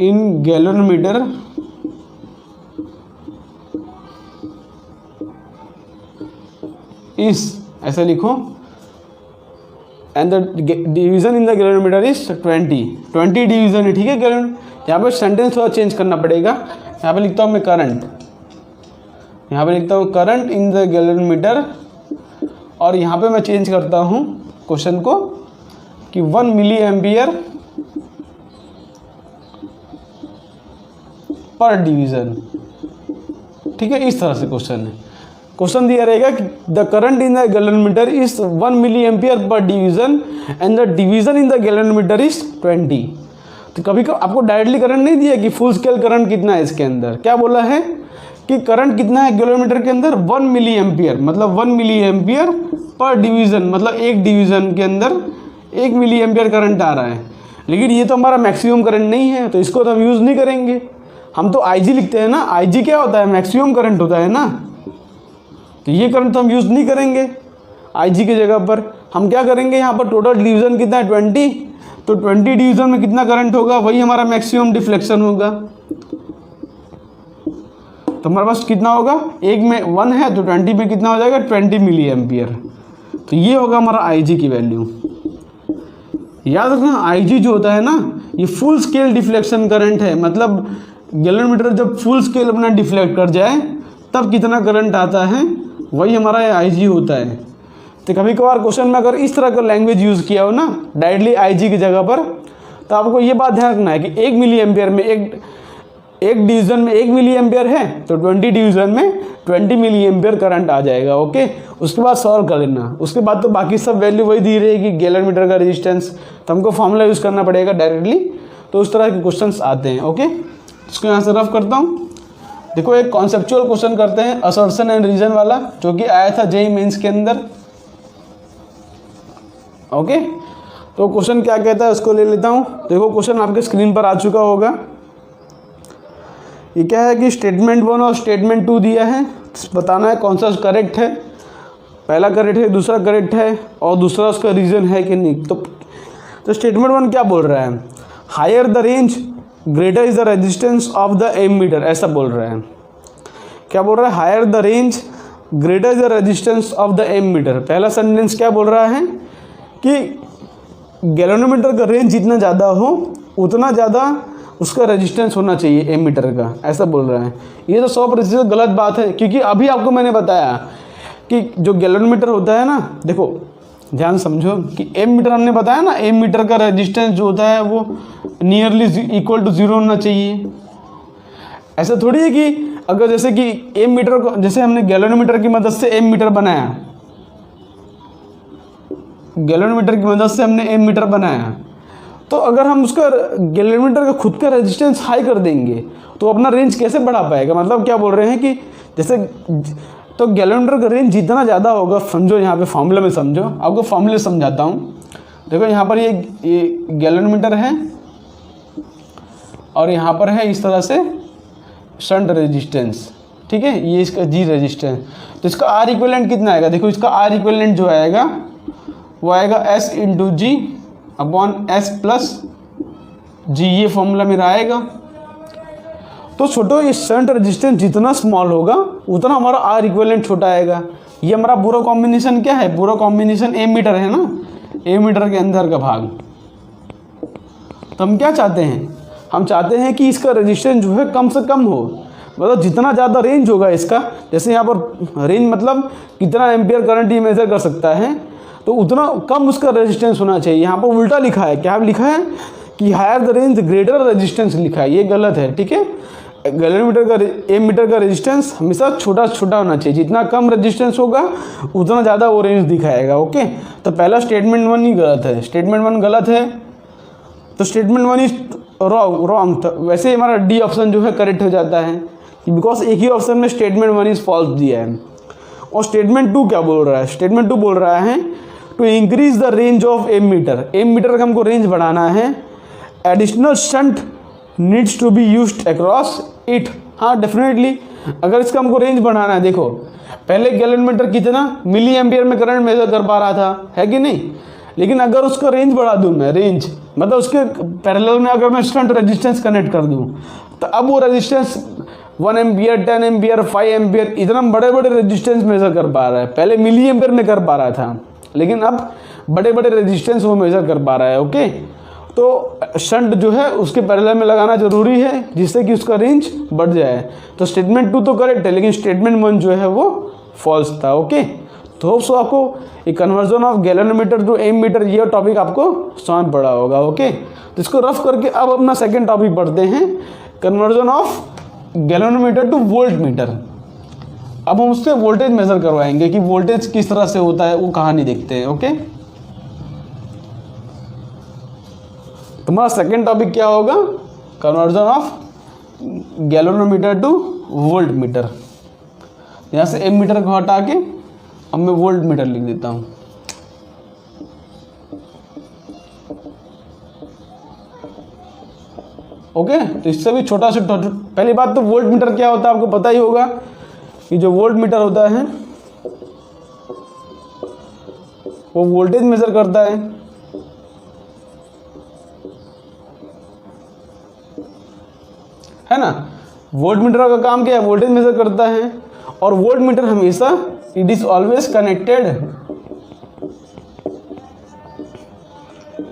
in galvanometer is, ऐसा लिखो and the division in the galvanometer is 20 division है। ठीक है, गैल्वेन, यहाँ पे सेंटेंस थोड़ा चेंज करना पड़ेगा। यहाँ पे लिखता हूँ मैं करंट, यहाँ पे लिखता हूँ करंट इन द गैल्वेनोमीटर, और यहाँ पे मैं चेंज करता हूँ क्वेश्चन को कि 1 मिली एम्पियर पर डिवीज़न। ठीक है, इस तरह से क्वेश्चन है। क्वेश्चन दिया रहेगा कि the current in the galvanometer is 1 milli ampere per division and the division in the galvanometer is 20। तो कभी कभी आपको डायरेक्टली करंट नहीं दिया कि फुल स्केल करंट कितना है इसके अंदर, क्या बोला है कि करंट कितना है गैल्वेनोमीटर के अंदर 1 मिली एम्पियर, मतलब 1 मिली एम्पियर पर डिवीज़न, मतलब एक डिवीज़न के अंदर 1 मिली एम्पियर करंट आ रहा है। लेकिन ये तो हमारा मैक्सिमम करंट नहीं है, तो इसको तो हम यूज़ नहीं करेंगे। हम तो IG लिखते हैं ना, IG क्या होता है, मैक्सिमम करंट होता है ना, तो ये करंट तो हम यूज़ नहीं करेंगे। IG की जगह पर हम क्या करेंगे, यहाँ पर टोटल डिवीज़न कितना है 20, तो 20 डिवीज़न में कितना करंट होगा, वही हमारा मैक्सिमम डिफ्लेक्शन होगा। तो हमारे पास कितना होगा, एक में 1 है तो 20 में कितना हो जाएगा 20 मिली एम्पियर। तो ये होगा हमारा IG की वैल्यू। याद रखना IG जो होता है ना, ये फुल स्केल डिफ्लेक्शन करंट है, मतलब गैल्वेनोमीटर जब फुल स्केल अपना डिफ्लेक्ट कर जाए तब कितना करंट आता है, वही हमारा IG होता है। तो कभी कभार क्वेश्चन में अगर इस तरह का लैंग्वेज यूज़ किया हो ना, डायरेक्टली IG की जगह पर, तो आपको ये बात ध्यान रखना है कि 1 मिली एम्पियर में एक डिवीज़न में 1 मिली एम्पियर है तो 20 डिवीज़न में 20 मिली एम्पियर करंट आ जाएगा। ओके, उसके बाद सॉल्व कर लेना। उसके बाद तो बाकी सब वैल्यू वही दी रहेगी, गैल्वेनोमीटर का रेजिस्टेंस, तो हमको फॉर्मूला यूज़ करना पड़ेगा डायरेक्टली। तो उस तरह के क्वेश्चंस आते हैं। ओके, इसको यहाँ से रफ करता हूँ। देखो, एक कॉन्सेप्चुअल क्वेश्चन करते हैं, असर्शन एंड रीजन वाला, जो कि आया था JEE मेंस के अंदर। ओके, तो क्वेश्चन क्या कहता है उसको ले लेता हूँ। देखो, क्वेश्चन आपके स्क्रीन पर आ चुका होगा। ये क्या है कि स्टेटमेंट 1 और स्टेटमेंट 2 दिया है, बताना है कौन सा करेक्ट है। पहला करेक्ट है, दूसरा करेक्ट है, और दूसरा उसका रीजन है कि नहीं। तो स्टेटमेंट 1 क्या बोल रहा है, higher the range greater is the resistance of the ammeter, ऐसा बोल रहा है। क्या बोल रहा है, higher the range greater is the resistance of the ammeter. पहला सेंटेंस क्या बोल रहा है कि गैल्वेनोमीटर का रेंज जितना ज़्यादा हो उतना ज़्यादा उसका रेजिस्टेंस होना चाहिए एमीटर का, ऐसा बोल रहा है। ये तो 100% गलत बात है, क्योंकि अभी आपको मैंने बताया कि जो गैल्वेनोमीटर होता है ना, देखो ध्यान समझो कि एमीटर हमने बताया ना, एमीटर का रेजिस्टेंस जो होता है वो नियरली इक्वल टू 0 होना चाहिए। ऐसा थोड़ी है कि अगर जैसे कि एमीटर को, जैसे हमने गैल्वेनोमीटर की मदद से एमीटर बनाया, गैल्वेनोमीटर की मदद से हमने एमीटर बनाया, तो अगर हम उसका गैल्वेनोमीटर का खुद का रेजिस्टेंस हाई कर देंगे तो अपना रेंज कैसे बढ़ा पाएगा। मतलब क्या बोल रहे हैं कि जैसे, तो गैलोमीटर का रेंज जितना ज़्यादा होगा, समझो यहाँ पे फॉर्मूला में समझो, आपको फॉर्मूले समझाता हूँ। देखो यहाँ पर ये गैलोमीटर है और यहाँ पर है इस तरह से शंट रेजिस्टेंस, ठीक है, ये इसका जी रेजिस्टेंस। तो इसका आर इक्विवेलेंट कितना आएगा, देखो इसका आर इक्विवेलेंट जो आएगा वो आएगा S into G upon S plus जी, ये फॉर्मूला मेरा आएगा। तो छोटो ये शंट रेजिस्टेंस जितना स्मॉल होगा उतना हमारा आर इक्विवेलेंट छोटा आएगा। ये हमारा पूरा कॉम्बिनेशन क्या है, पूरा कॉम्बिनेशन एमीटर है ना, एमीटर के अंदर का भाग। तो हम क्या चाहते हैं, हम चाहते हैं कि इसका रेजिस्टेंस जो है कम से कम हो, मतलब जितना ज़्यादा रेंज होगा इसका, जैसे यहाँ पर रेंज मतलब कितना एम्पियर करंट ये मेजर कर सकता है, तो उतना कम उसका रेजिस्टेंस होना चाहिए। यहाँ पर उल्टा लिखा है, क्या लिखा है कि higher the range greater resistance लिखा है, ये गलत है, ठीक है। गैलोमीटर का एमीटर का रेजिस्टेंस हमेशा छोटा छोटा होना चाहिए, जितना कम रेजिस्टेंस होगा उतना ज़्यादा वो रेंज दिखाएगा, ओके। तो पहला स्टेटमेंट 1 ही गलत है, स्टेटमेंट 1 गलत है, तो स्टेटमेंट 1 इज रॉन्ग। तो वैसे ही हमारा डी ऑप्शन जो है करेक्ट हो जाता है, बिकॉज एक ही ऑप्शन में स्टेटमेंट 1 इज फॉल्स दिया है। और स्टेटमेंट 2 क्या बोल रहा है, स्टेटमेंट 2 बोल रहा है to increase the range of ammeter, ammeter का हमको रेंज बढ़ाना है, additional shunt needs to be used across it. हाँ डेफिनेटली, अगर इसका हमको रेंज बढ़ाना है, देखो पहले गैलोमीटर कितना मिली एम्पियर में करंट मेजर कर पा रहा था, है कि नहीं, लेकिन अगर उसका रेंज बढ़ा दूं मैं, रेंज मतलब उसके पैरेलल में अगर मैं शंट रेजिस्टेंस कनेक्ट कर दूं, तो अब वो रेजिस्टेंस 1 एम्पियर 10 एम्पियर 5 एम्पियर इतना बड़े बड़े रेजिस्टेंस मेजर कर पा रहा है। पहले मिली एम्पियर में कर पा रहा था, लेकिन अब बड़े बड़े रेजिस्टेंस वो मेजर कर पा रहा है, ओके। तो शंट जो है उसके पैरेलल में लगाना जरूरी है, जिससे कि उसका रेंज बढ़ जाए। तो स्टेटमेंट 2 तो करेक्ट है, लेकिन स्टेटमेंट 1 जो है वो फॉल्स था, ओके। तो होप सो आपको ये conversion of galvanometer to ammeter ये टॉपिक आपको समझ पड़ा होगा, ओके। तो इसको रफ करके अब अपना सेकंड टॉपिक पढ़ते हैं, conversion of galvanometer two volt meter. अब हम उससे वोल्टेज मेजर करवाएंगे कि वोल्टेज किस तरह से होता है, वो कहानी देखते हैं, ओके। तुम्हारा सेकंड टॉपिक क्या होगा, conversion of galvanometer two volt meter. यहाँ से एमीटर को हटा के अब मैं वोल्ट मीटर लिख देता हूँ। ओके, तो इससे भी छोटा से पहली बात तो वोल्ट मीटर क्या होता है आपको पता ही होगा कि जो वोल्ट मीटर होता है वो वोल्टेज मेजर करता है ना। वोल्ट मीटर का काम क्या है, वोल्टेज मेजर करता है। और वोल्ट मीटर हमेशा it is always connected,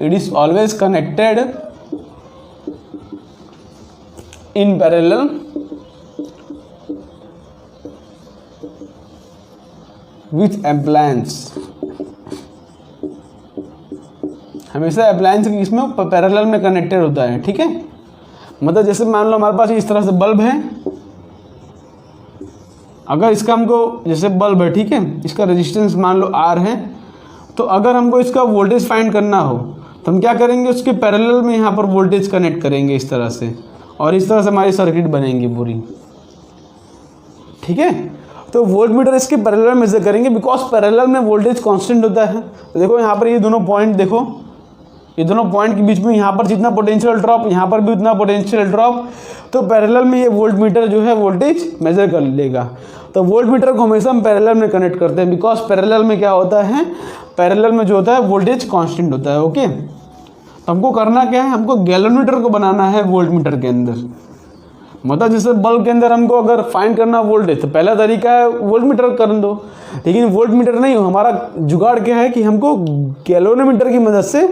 it is always connected in parallel with appliance. हमेशा अप्लायंस इसमें पैरेलल में कनेक्टेड होता है, ठीक है। मतलब जैसे मान लो हमारे पास इस तरह से बल्ब है, अगर इसका हमको जैसे बल्ब है, ठीक है, इसका रेजिस्टेंस मान लो R है, तो अगर हमको इसका वोल्टेज फाइंड करना हो तो हम क्या करेंगे, उसके पैरेलल में यहाँ पर वोल्टेज कनेक्ट करेंगे इस तरह से, और इस तरह से हमारी सर्किट बनेंगी पूरी, ठीक है। तो वोल्ट मीटर इसके पैरेलल में से करेंगे, बिकॉज पैरेलल में वोल्टेज कांस्टेंट होता है। तो देखो यहाँ पर ये दोनों पॉइंट, देखो ये दोनों पॉइंट के बीच में यहाँ पर जितना पोटेंशियल ड्रॉप, यहाँ पर भी उतना पोटेंशियल ड्रॉप, तो पैरेलल में ये वोल्ट मीटर जो है वोल्टेज मेजर कर लेगा। तो वोल्ट मीटर को हमेशा हम पैरेलल में कनेक्ट करते हैं, बिकॉज पैरेलल में क्या होता है, पैरेलल में जो होता है वोल्टेज कांस्टेंट होता है, ओके। तो हमको करना क्या है, हमको गैलोमीटर को बनाना है वोल्ट मीटर के अंदर। मतलब जैसे बल्ब के अंदर हमको अगर फाइंड करना वोल्टेज, तो पहला तरीका है वोल्ट मीटर कर दो, लेकिन वोल्ट मीटर नहीं हो, हमारा जुगाड़ क्या है कि हमको गैलोमीटर की मदद से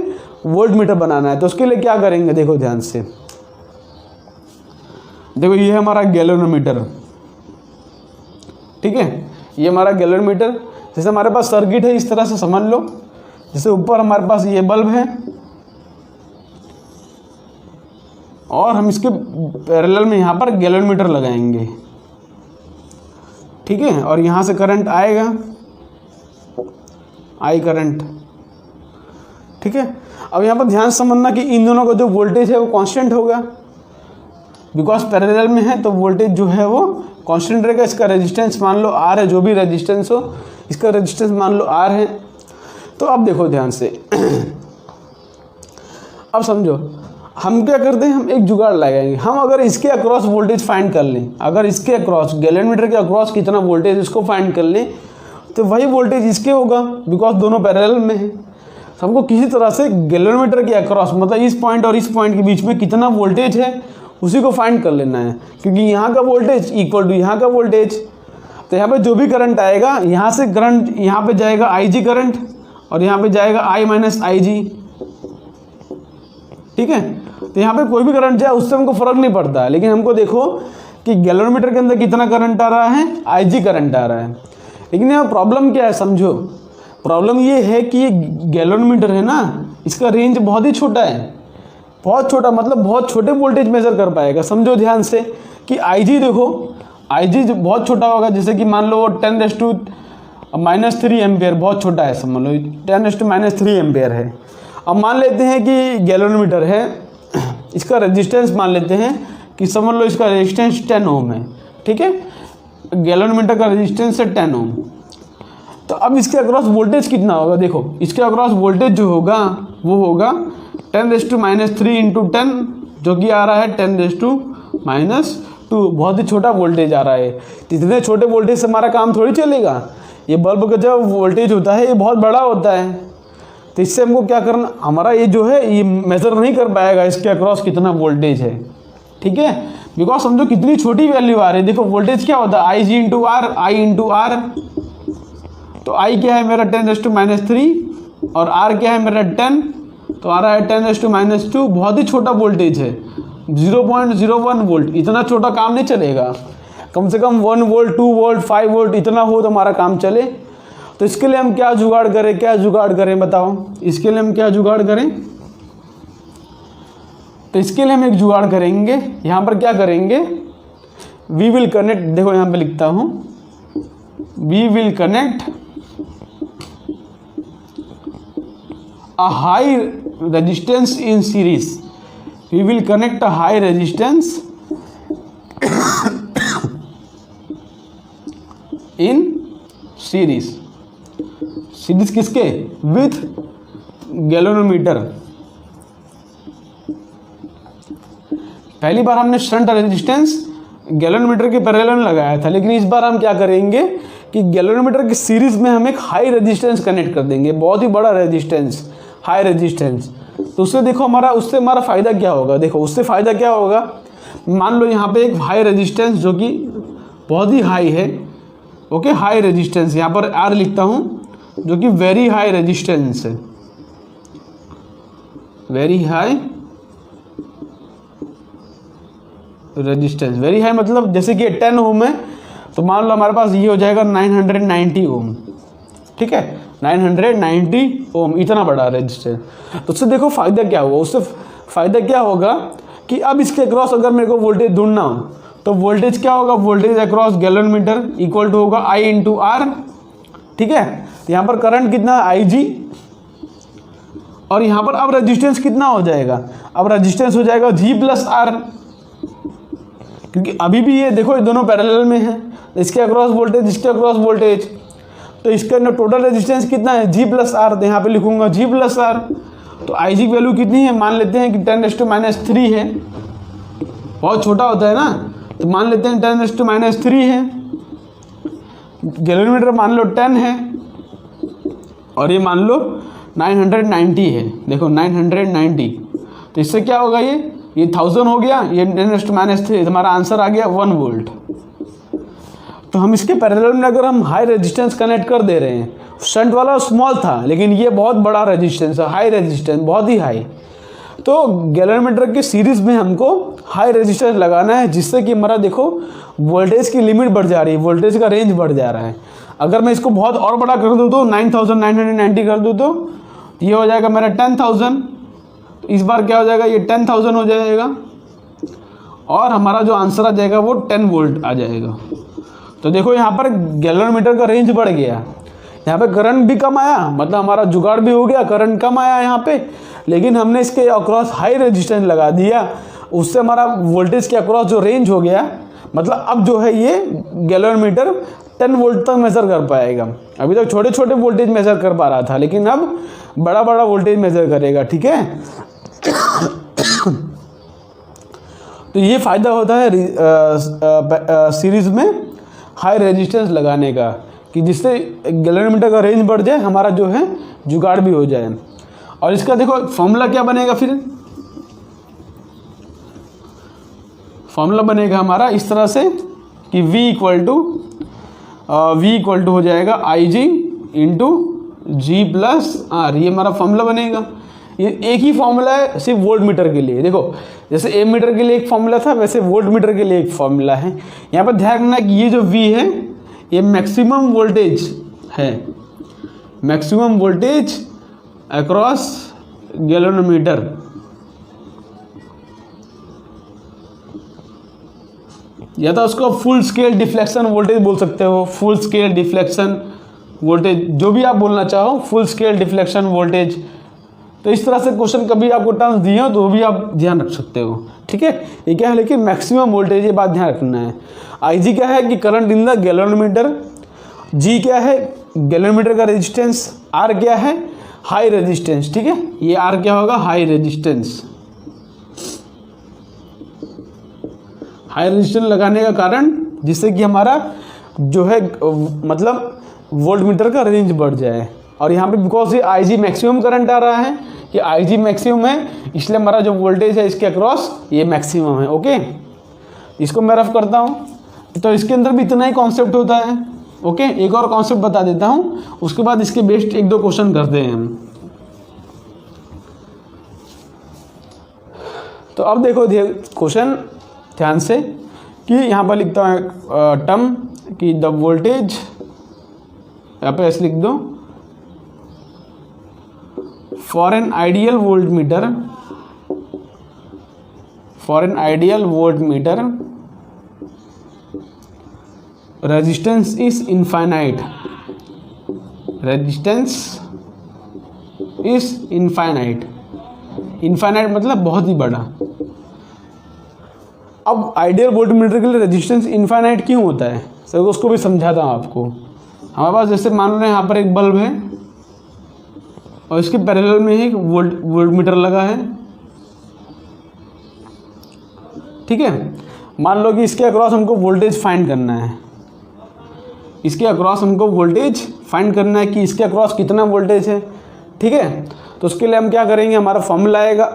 वोल्ट मीटर बनाना है। तो उसके लिए क्या करेंगे, देखो ध्यान से, देखो ये है हमारा गैलोमीटर, ठीक है, ये हमारा गैलोमीटर। जैसे हमारे पास सर्किट है इस तरह से समझ लो, जैसे ऊपर हमारे पास ये बल्ब है और हम इसके पैरेलल में यहाँ पर गैलोमीटर लगाएंगे, ठीक है, और यहाँ से करंट आएगा, आई करंट, ठीक है। अब यहाँ पर ध्यान से समझना कि इन दोनों का जो वोल्टेज है वो कांस्टेंट होगा, बिकॉज पैरेलल में है तो वोल्टेज जो है वो कांस्टेंट रहेगा। इसका रेजिस्टेंस मान लो R है, जो भी रेजिस्टेंस हो इसका रेजिस्टेंस मान लो R है। तो अब देखो ध्यान से अब समझो हम क्या करते हैं, हम एक जुगाड़ लगाएंगे। हम अगर इसके अक्रॉस वोल्टेज फाइंड कर लें, अगर इसके अक्रॉस गैलन-मीटर के अक्रॉस कितना वोल्टेज इसको फाइंड कर लें तो वही वोल्टेज इसके होगा, बिकॉज दोनों पैरेलल में है। हमको किसी तरह से गैलन-मीटर के अक्रॉस मतलब इस पॉइंट और इस पॉइंट के बीच में कितना वोल्टेज है उसी को फाइंड कर लेना है, क्योंकि यहाँ का वोल्टेज इक्वल टू यहाँ का वोल्टेज। तो यहाँ पे जो भी करंट आएगा, यहाँ से करंट यहाँ पे जाएगा IG करंट और यहाँ पे जाएगा I माइनस IG, ठीक है। तो यहाँ पे कोई भी करंट जाए उससे हमको फ़र्क नहीं पड़ता है, लेकिन हमको देखो कि गैलोमीटर के अंदर कितना करंट आ रहा है, IG करंट आ रहा है। लेकिन यहाँ प्रॉब्लम क्या है समझो, प्रॉब्लम ये है कि ये गैलोमीटर है ना, इसका रेंज बहुत ही छोटा है, बहुत छोटा, मतलब बहुत छोटे वोल्टेज मेजर कर पाएगा। समझो ध्यान से कि IG देखो, IG जो बहुत छोटा होगा, जैसे कि मान लो 10⁻³ एम्पियर बहुत छोटा है, समझ लो 10⁻³ एम्पियर है। अब मान लेते हैं कि गैलोमीटर है, इसका रेजिस्टेंस मान लेते हैं कि समझ लो इसका रेजिस्टेंस 10 ओम है, ठीक है। गैलोमीटर का रेजिस्टेंस है 10 ओम। तो अब इसके अक्रॉस वोल्टेज कितना होगा, देखो इसके अक्रॉस वोल्टेज जो होगा वो होगा 10⁻³ इंटू 10, जो कि आ रहा है 10⁻²। बहुत ही छोटा वोल्टेज आ रहा है। इतने छोटे वोल्टेज से हमारा काम थोड़ी चलेगा। ये बल्ब का जो वोल्टेज होता है ये बहुत बड़ा होता है, तो इससे हमको क्या करना, हमारा ये जो है ये मेज़र नहीं कर पाएगा इसके अक्रॉस कितना वोल्टेज है, ठीक है। बिकॉज समझो कितनी छोटी वैल्यू आ रही है। देखो वोल्टेज क्या होता है, IG into R, I into R। तो I क्या है मेरा 10⁻³ और R क्या है मेरा 10, तो आ रहा है 10⁻²। बहुत ही छोटा वोल्टेज है, 0.01 वोल्ट। इतना छोटा काम नहीं चलेगा, कम से कम 1 वोल्ट, 2 वोल्ट, 5 वोल्ट इतना हो तो हमारा काम चले। तो इसके लिए हम क्या जुगाड़ करें, बताओ इसके लिए हम क्या जुगाड़ करें। तो इसके लिए हम एक जुगाड़ करेंगे, यहाँ पर क्या करेंगे, वी विल कनेक्ट, देखो यहाँ पे लिखता हूँ, we will connect a high resistance in series. We will connect a high resistance in series. Series किसके, विथ गैलोमीटर। पहली बार हमने शंट रेजिस्टेंस गैलोमीटर के पैरेलल में लगाया था, लेकिन इस बार हम क्या करेंगे कि गैलोमीटर की सीरीज में हम एक हाई रेजिस्टेंस कनेक्ट कर देंगे, बहुत ही बड़ा रेजिस्टेंस, हाई रेजिस्टेंस। तो उससे देखो उससे हमारा फ़ायदा क्या होगा, देखो उससे फ़ायदा क्या होगा, मान लो यहाँ पे एक हाई रेजिस्टेंस जो कि बहुत ही हाई है, ओके, हाई रेजिस्टेंस, यहाँ पर R लिखता हूँ, जो कि वेरी हाई रेजिस्टेंस है, very high resistance. Very high मतलब जैसे कि 10 ओम है, तो मान लो हमारे पास ये हो जाएगा 990 ओम, ठीक है, 990 ओम, इतना बड़ा रेजिस्टेंस। तो उससे देखो फ़ायदा क्या होगा, उससे फ़ायदा क्या होगा कि अब इसके अक्रॉस अगर मेरे को वोल्टेज ढूंढना हो तो वोल्टेज क्या होगा, voltage across galvanometer equal to होगा I इंटू R, ठीक है। यहाँ पर करंट कितना है IG, और यहाँ पर अब रेजिस्टेंस कितना हो जाएगा, अब रेजिस्टेंस हो जाएगा G प्लस R, क्योंकि अभी भी ये देखो ये दोनों पैरेलल में है, इसके अक्रॉस वोल्टेज, इसके अक्रॉस वोल्टेज, तो इसके अंदर टोटल रेजिस्टेंस कितना है, G प्लस R। तो यहाँ पे लिखूंगा G प्लस R। तो IG की वैल्यू कितनी है, मान लेते हैं कि 10⁻³ है, बहुत छोटा होता है ना, तो मान लेते हैं 10⁻³ है। गैलोमीटर मान लो 10 है और ये मान लो 990 है, देखो 990। तो इससे क्या होगा, ये 1000 हो गया, ये 10⁻³ हमारा आंसर आ गया 1 वोल्ट। तो हम इसके पैरेलल में अगर हम हाई रेजिस्टेंस कनेक्ट कर दे रहे हैं, शंट वाला स्मॉल था लेकिन ये बहुत बड़ा रेजिस्टेंस है, हाई रेजिस्टेंस, बहुत ही हाई। तो गैलोमीटर की सीरीज़ में हमको हाई रेजिस्टेंस लगाना है, जिससे कि हमारा देखो वोल्टेज की लिमिट बढ़ जा रही है, वोल्टेज का रेंज बढ़ जा रहा है। अगर मैं इसको बहुत और बड़ा कर दूँ तो 9990 कर दूँ तो ये हो जाएगा मेरा 10,000। तो इस बार क्या हो जाएगा, ये 10,000 हो जाएगा और हमारा जो आंसर आ जाएगा वो 10 वोल्ट आ जाएगा। तो देखो यहाँ पर गैलोमीटर का रेंज बढ़ गया, यहाँ पे करंट भी कम आया, मतलब हमारा जुगाड़ भी हो गया, करंट कम आया यहाँ पे, लेकिन हमने इसके अक्रॉस हाई रेजिस्टेंस लगा दिया उससे हमारा वोल्टेज के अक्रॉस जो रेंज हो गया, मतलब अब जो है ये गैल्वेनोमीटर 10 वोल्ट तक मेज़र कर पाएगा। अभी तक छोटे छोटे वोल्टेज मेज़र कर पा रहा था, लेकिन अब बड़ा बड़ा वोल्टेज मेज़र करेगा। ठीक है, तो ये फ़ायदा होता है सीरीज़ में हाई रेजिस्टेंस लगाने का, कि जिससे गैल्वेनोमीटर का रेंज बढ़ जाए, हमारा जो है जुगाड़ भी हो जाए। और इसका देखो फॉर्मूला क्या बनेगा, फिर फॉर्मूला बनेगा हमारा इस तरह से कि V इक्वल टू हो जाएगा IG into G plus R। ये हमारा फॉर्मूला बनेगा। ये एक ही फॉर्मूला है सिर्फ वोल्ट मीटर के लिए। देखो जैसे एम मीटर के लिए एक फॉर्मूला था, वैसे वोल्ट मीटर के लिए एक फॉर्मूला है। यहाँ पर ध्यान रखना कि ये जो V है ये मैक्सिमम वोल्टेज है, मैक्सिमम वोल्टेज अक्रॉस गैल्वेनोमीटर। या तो उसको फुल स्केल डिफ्लेक्शन वोल्टेज बोल सकते हो, फुल स्केल डिफ्लेक्शन वोल्टेज, जो भी आप बोलना चाहो, फुल स्केल डिफ्लेक्शन वोल्टेज। तो इस तरह से क्वेश्चन कभी आपको टर्म्स दिए हो तो वो भी आप ध्यान रख सकते हो। ठीक है, ये क्या है, लेकिन मैक्सिमम वोल्टेज, ये बात ध्यान रखना है। IG क्या है कि current in the galvanometer, G क्या है गैल्वेनोमीटर का रेजिस्टेंस, R क्या है हाई रेजिस्टेंस। ठीक है, ये R क्या होगा, हाई रेजिस्टेंस। हाई रेजिस्टेंस लगाने का कारण जिससे कि हमारा जो है मतलब वोल्ट मीटर का रेंज बढ़ जाए। और यहाँ पे बिकॉज ये IG मैक्सिमम करंट आ रहा है, कि IG मैक्सिमम है, इसलिए हमारा जो वोल्टेज है इसके अक्रॉस ये मैक्सिमम है। ओके, इसको मैं रफ करता हूँ। तो इसके अंदर भी इतना ही कॉन्सेप्ट होता है। ओके, एक और कॉन्सेप्ट बता देता हूँ, उसके बाद इसके बेस्ड एक दो क्वेश्चन करते हैं हम। तो अब देखो क्वेश्चन ध्यान से, कि यहाँ पर लिखता हूँ टर्म कि द वोल्टेज, यहाँ पे ऐसे लिख दो, for an ideal volt meter resistance is infinite, infinite मतलब बहुत ही बड़ा। अब आइडियल वोल्ट मीटर के लिए रेजिस्टेंस इनफाइनाइट क्यों होता है, सर उसको भी समझाता हूँ आपको। हमारे पास जैसे मान लो यहाँ पर एक बल्ब है और इसके पैरेलल में एक वोल्ट मीटर लगा है। ठीक है, मान लो कि इसके अक्रॉस हमको वोल्टेज फाइंड करना है, इसके अक्रॉस हमको वोल्टेज फाइंड करना है कि इसके अक्रॉस कितना वोल्टेज है। ठीक है, तो उसके लिए हम क्या करेंगे, हमारा फॉर्मूला आएगा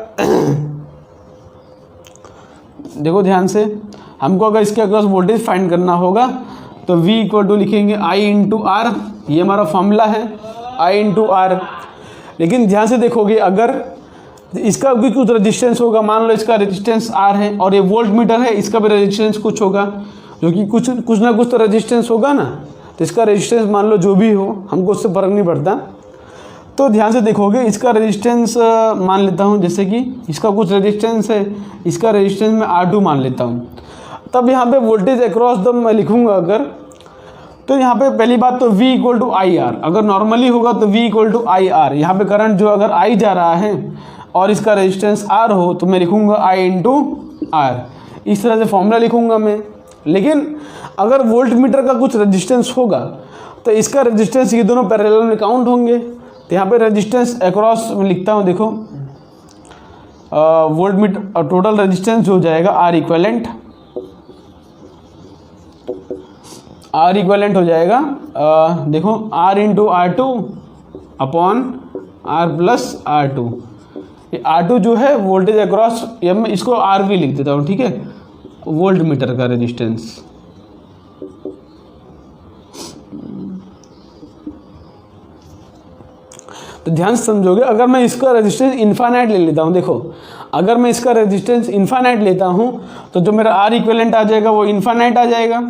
देखो ध्यान से, हमको अगर इसके अक्रॉस वोल्टेज फाइंड करना होगा तो V इक्वल टू लिखेंगे I इंटू R, ये हमारा फॉर्मूला है I इंटू R। लेकिन ध्यान से देखोगे, अगर इसका भी कुछ रेजिस्टेंस होगा, मान लो इसका रेजिस्टेंस R है और ये वोल्ट मीटर है, इसका भी रेजिस्टेंस कुछ होगा, जो कि कुछ ना कुछ तो रेजिस्टेंस होगा ना। तो इसका रेजिस्टेंस मान लो जो भी हो, हमको उससे फर्क नहीं पड़ता। तो ध्यान से देखोगे, इसका रेजिस्टेंस मान लेता हूँ, जैसे कि इसका कुछ रेजिस्टेंस है, इसका रेजिस्टेंस मैं R2 मान लेता हूँ। तब यहाँ पे वोल्टेज अक्रॉस द मैं लिखूँगा अगर, तो यहाँ पे पहली बात तो V equal to I R, अगर नॉर्मली होगा तो V equal to I R. यहाँ पे करंट जो अगर I जा रहा है और इसका रेजिस्टेंस R हो तो मैं लिखूँगा I इंटू R, इस तरह से फॉर्मूला लिखूँगा मैं। लेकिन अगर वोल्ट मीटर का कुछ रेजिस्टेंस होगा तो इसका रेजिस्टेंस ये दोनों पैरेलल में काउंट होंगे। तो यहाँ पे रेजिस्टेंस अक्रॉस में लिखता हूँ, देखो वोल्ट मीटर टोटल रेजिस्टेंस हो जाएगा R इक्वेलेंट हो जाएगा देखो R into R2 upon R plus R2। ये R2 जो है वोल्टेज अक्रॉस, या मैं इसको R भी लिख देता हूँ। ठीक है, वोल्ट मीटर का रेजिस्टेंस। तो ध्यान से समझोगे, अगर मैं इसका रेजिस्टेंस इनफाइनाइट ले लेता हूँ, देखो अगर मैं इसका रेजिस्टेंस इनफाइनाइट लेता हूँ तो जो मेरा R इक्विवेलेंट आ जाएगा वो इनफाइनाइट आ जाएगा,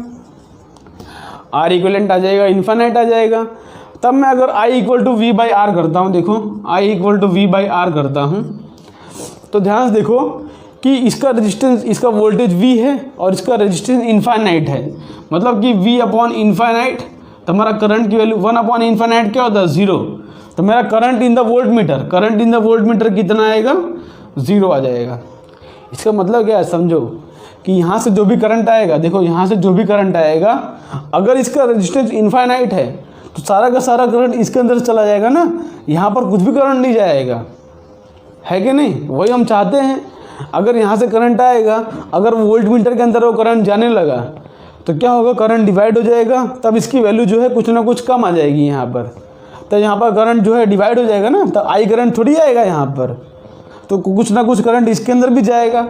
R इक्विवेलेंट आ जाएगा, इनफाइनाइट आ जाएगा। तब मैं अगर I equal to V by R करता हूँ, देखो I equal to V by R करता हूँ, तो ध्यान से देखो कि इसका रेजिस्टेंस, इसका वोल्टेज V है और इसका रेजिस्टेंस इनफाइनाइट है, मतलब कि V अपॉन इनफाइनाइट, तो हमारा करंट की वैल्यू 1 अपॉन इनफाइनाइट क्या होता है, 0। तो मेरा current in the volt meter, कितना आएगा, 0 आ जाएगा। इसका मतलब क्या है समझो कि यहाँ से जो भी करंट आएगा, देखो यहाँ से जो भी करंट आएगा, अगर इसका रेजिस्टेंस इनफाइनाइट है तो सारा का सारा करंट इसके अंदर चला जाएगा ना, यहाँ पर कुछ भी करंट नहीं जाएगा, है कि नहीं? वही हम चाहते हैं। अगर यहाँ से करंट आएगा, अगर वोल्ट मीटर के अंदर वो करंट जाने लगा तो क्या होगा, करंट डिवाइड हो जाएगा, तब इसकी वैल्यू जो है कुछ ना कुछ कम आ जाएगी यहाँ पर। तो यहाँ पर करंट जो है डिवाइड हो जाएगा ना, तो आई करंट थोड़ी आएगा यहाँ पर, तो कुछ ना कुछ करंट इसके अंदर भी जाएगा।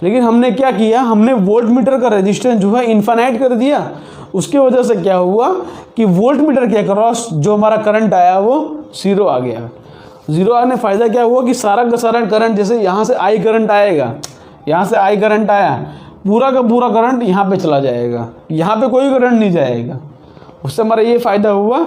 लेकिन हमने क्या किया, हमने वोल्ट मीटर का रेजिस्टेंस जो है इनफाइनाइट कर दिया। उसकी वजह से क्या हुआ कि वोल्ट मीटर के अक्रॉस जो हमारा करंट आया वो 0 आ गया। 0 आने फ़ायदा क्या हुआ कि सारा का सारा करंट, जैसे यहाँ से आई करंट आएगा, यहाँ से आई करंट आया, पूरा का पूरा करंट यहाँ पे चला जाएगा, यहाँ पे कोई करंट नहीं जाएगा। उससे हमारा ये फ़ायदा हुआ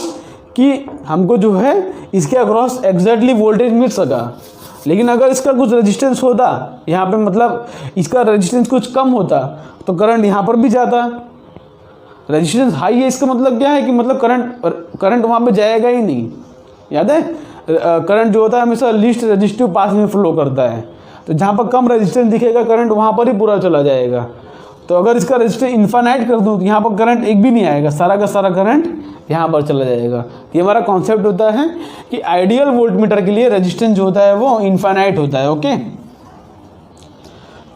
कि हमको जो है इसके अक्रॉस एग्जैक्टली वोल्टेज मिल सका। लेकिन अगर इसका कुछ रेजिस्टेंस होता यहाँ पे, मतलब इसका रेजिस्टेंस कुछ कम होता तो करंट यहाँ पर भी जाता। रेजिस्टेंस हाई है, इसका मतलब क्या है कि मतलब करंट वहाँ पे जाएगा ही नहीं। याद है, करंट जो होता है हमेशा लीस्ट रेजिस्टिव पाथ में फ्लो करता है, तो जहाँ पर कम रेजिस्टेंस दिखेगा करंट वहाँ पर ही पूरा चला जाएगा। तो अगर इसका रेजिस्टेंस इनफाइनाइट कर दूँ तो यहाँ पर करंट एक भी नहीं आएगा, सारा का सारा करंट यहाँ पर चला जाएगा। ये हमारा कॉन्सेप्ट होता है कि आइडियल वोल्ट मीटर के लिए रेजिस्टेंस जो होता है वो इनफाइनाइट होता है। ओके,